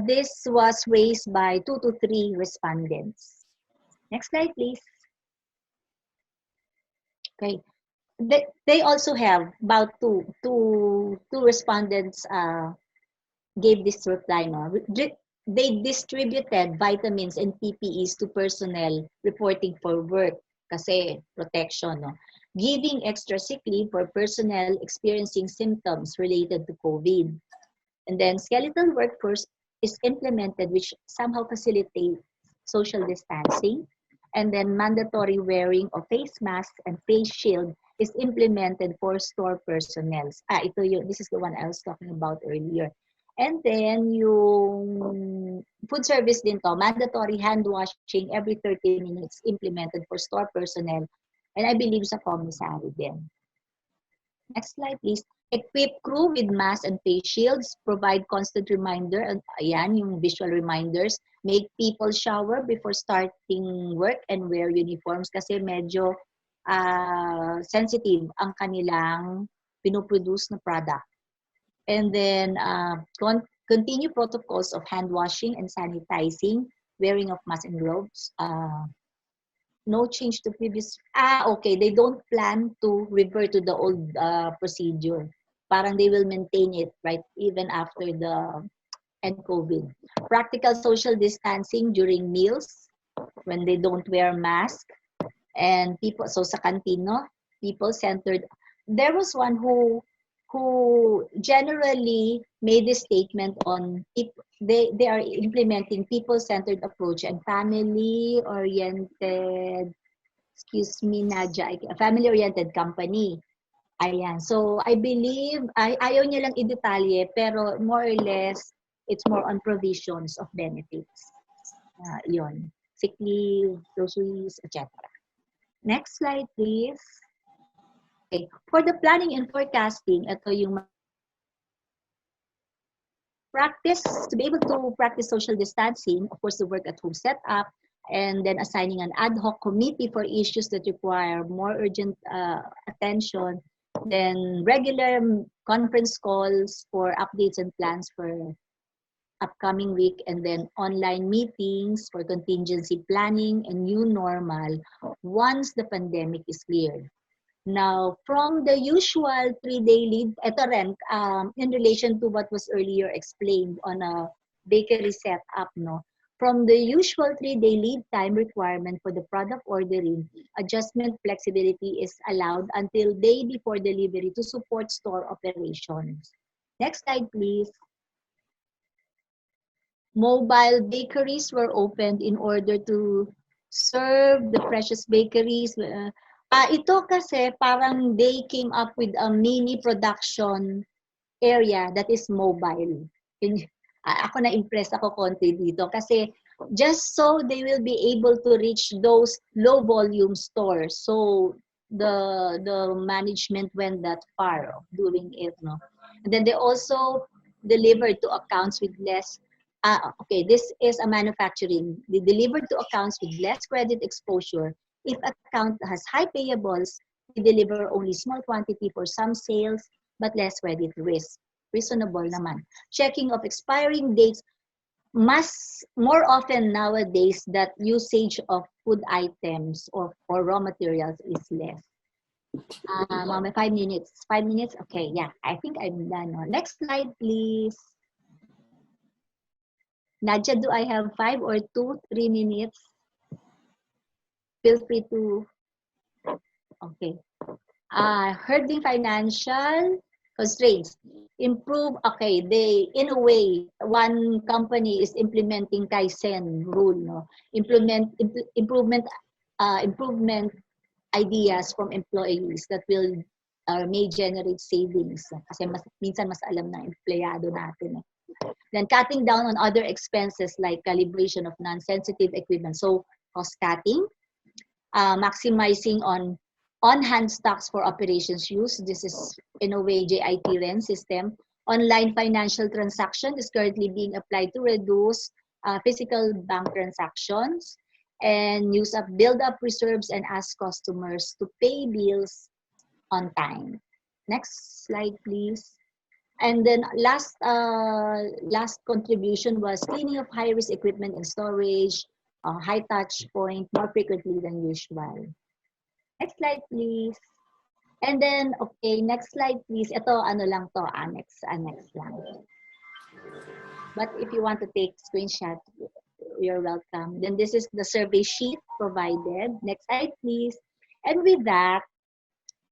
This was raised by 2 to 3 respondents. Next slide, please. Okay. They also have about two respondents gave this reply. They distributed vitamins and PPEs to personnel reporting for work kasi protection. Giving extra sick leave for personnel experiencing symptoms related to COVID. And then skeletal workforce is implemented which somehow facilitates social distancing. And then mandatory wearing of face masks and face shield is implemented for store personnel. This is the one I was talking about earlier. And then, yung food service din to, mandatory hand washing every 30 minutes implemented for store personnel. And I believe sa commissary din. Next slide, please. Equip crew with masks and face shields. Provide constant reminder. Ayan, yung visual reminders. Make people shower before starting work and wear uniforms kasi medyo sensitive ang kanilang pinoproduce na product. And then, continue protocols of hand washing and sanitizing, wearing of masks and gloves. No change to previous. Okay. They don't plan to revert to the old procedure. Parang they will maintain it, right, even after the end COVID. Practical social distancing during meals when they don't wear mask. And people, so sa canteen, no, people-centered. There was one who generally made this statement on they are implementing people-centered approach and family-oriented, excuse me, Nadia, family-oriented company. Ayan. So, I believe, ayaw niya lang i-detalye, pero more or less, it's more on provisions of benefits. Yun. Sick leave, groceries, etc. Next slide, please. Okay. For the planning and forecasting, ito yung practice, to be able to practice social distancing, of course, the work at home setup, and then assigning an ad hoc committee for issues that require more urgent attention, then regular conference calls for updates and plans for upcoming week, and then online meetings for contingency planning and new normal once the pandemic is cleared. Now, from the usual 3-day lead, ito rin, in relation to what was earlier explained on a bakery setup, no? From the usual 3-day lead time requirement for the product ordering, adjustment flexibility is allowed until day before delivery to support store operations. Next slide, please. Mobile bakeries were opened in order to serve the precious bakeries. Ito kasi parang they came up with a mini production area that is mobile. Ako na-impress ako konti dito kasi just so they will be able to reach those low volume stores. So the management went that far of doing it, no? And then they also delivered to accounts with less okay, this is a manufacturing. They delivered to accounts with less credit exposure. If account has high payables, we deliver only small quantity for some sales, but less credit risk. Reasonable naman. Checking of expiring dates, more often nowadays that usage of food items or raw materials is less. Mama, 5 minutes. 5 minutes? Okay, yeah. I think I'm done. Next slide, please. Nadia, do I have 5 or 2, 3 minutes? Feel free to. Okay. Herding financial constraints. Improve. Okay, they, in a way, one company is implementing Kaizen rule. No? Improvement ideas from employees that will may generate savings. Kasi minsan mas alam ng empleyado natin. Then cutting down on other expenses like calibration of non-sensitive equipment. So cost cutting, maximizing on-hand stocks for operations use. This is in a way JIT REN system. Online financial transaction is currently being applied to reduce physical bank transactions and use up build up reserves and ask customers to pay bills on time. Next slide, please. And then last contribution was cleaning of high-risk equipment and storage, high touch point more frequently than usual. Next slide, please. And then, okay, next slide, please. Ito, ano lang to, annex lang. But if you want to take screenshot, you're welcome. Then this is the survey sheet provided. Next slide, please. And with that,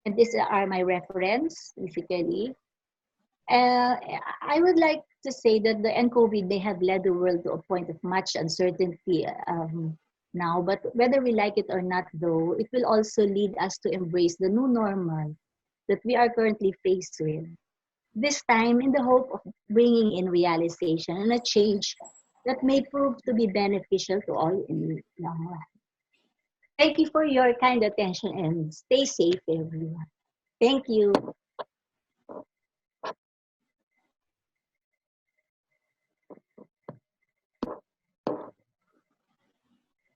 and these are my reference, basically. I would like to say that the COVID may have led the world to a point of much uncertainty now, but whether we like it or not, though, it will also lead us to embrace the new normal that we are currently faced with. this time in the hope of bringing in realization and a change that may prove to be beneficial to all in the long run. Thank you for your kind attention and stay safe, everyone. Thank you.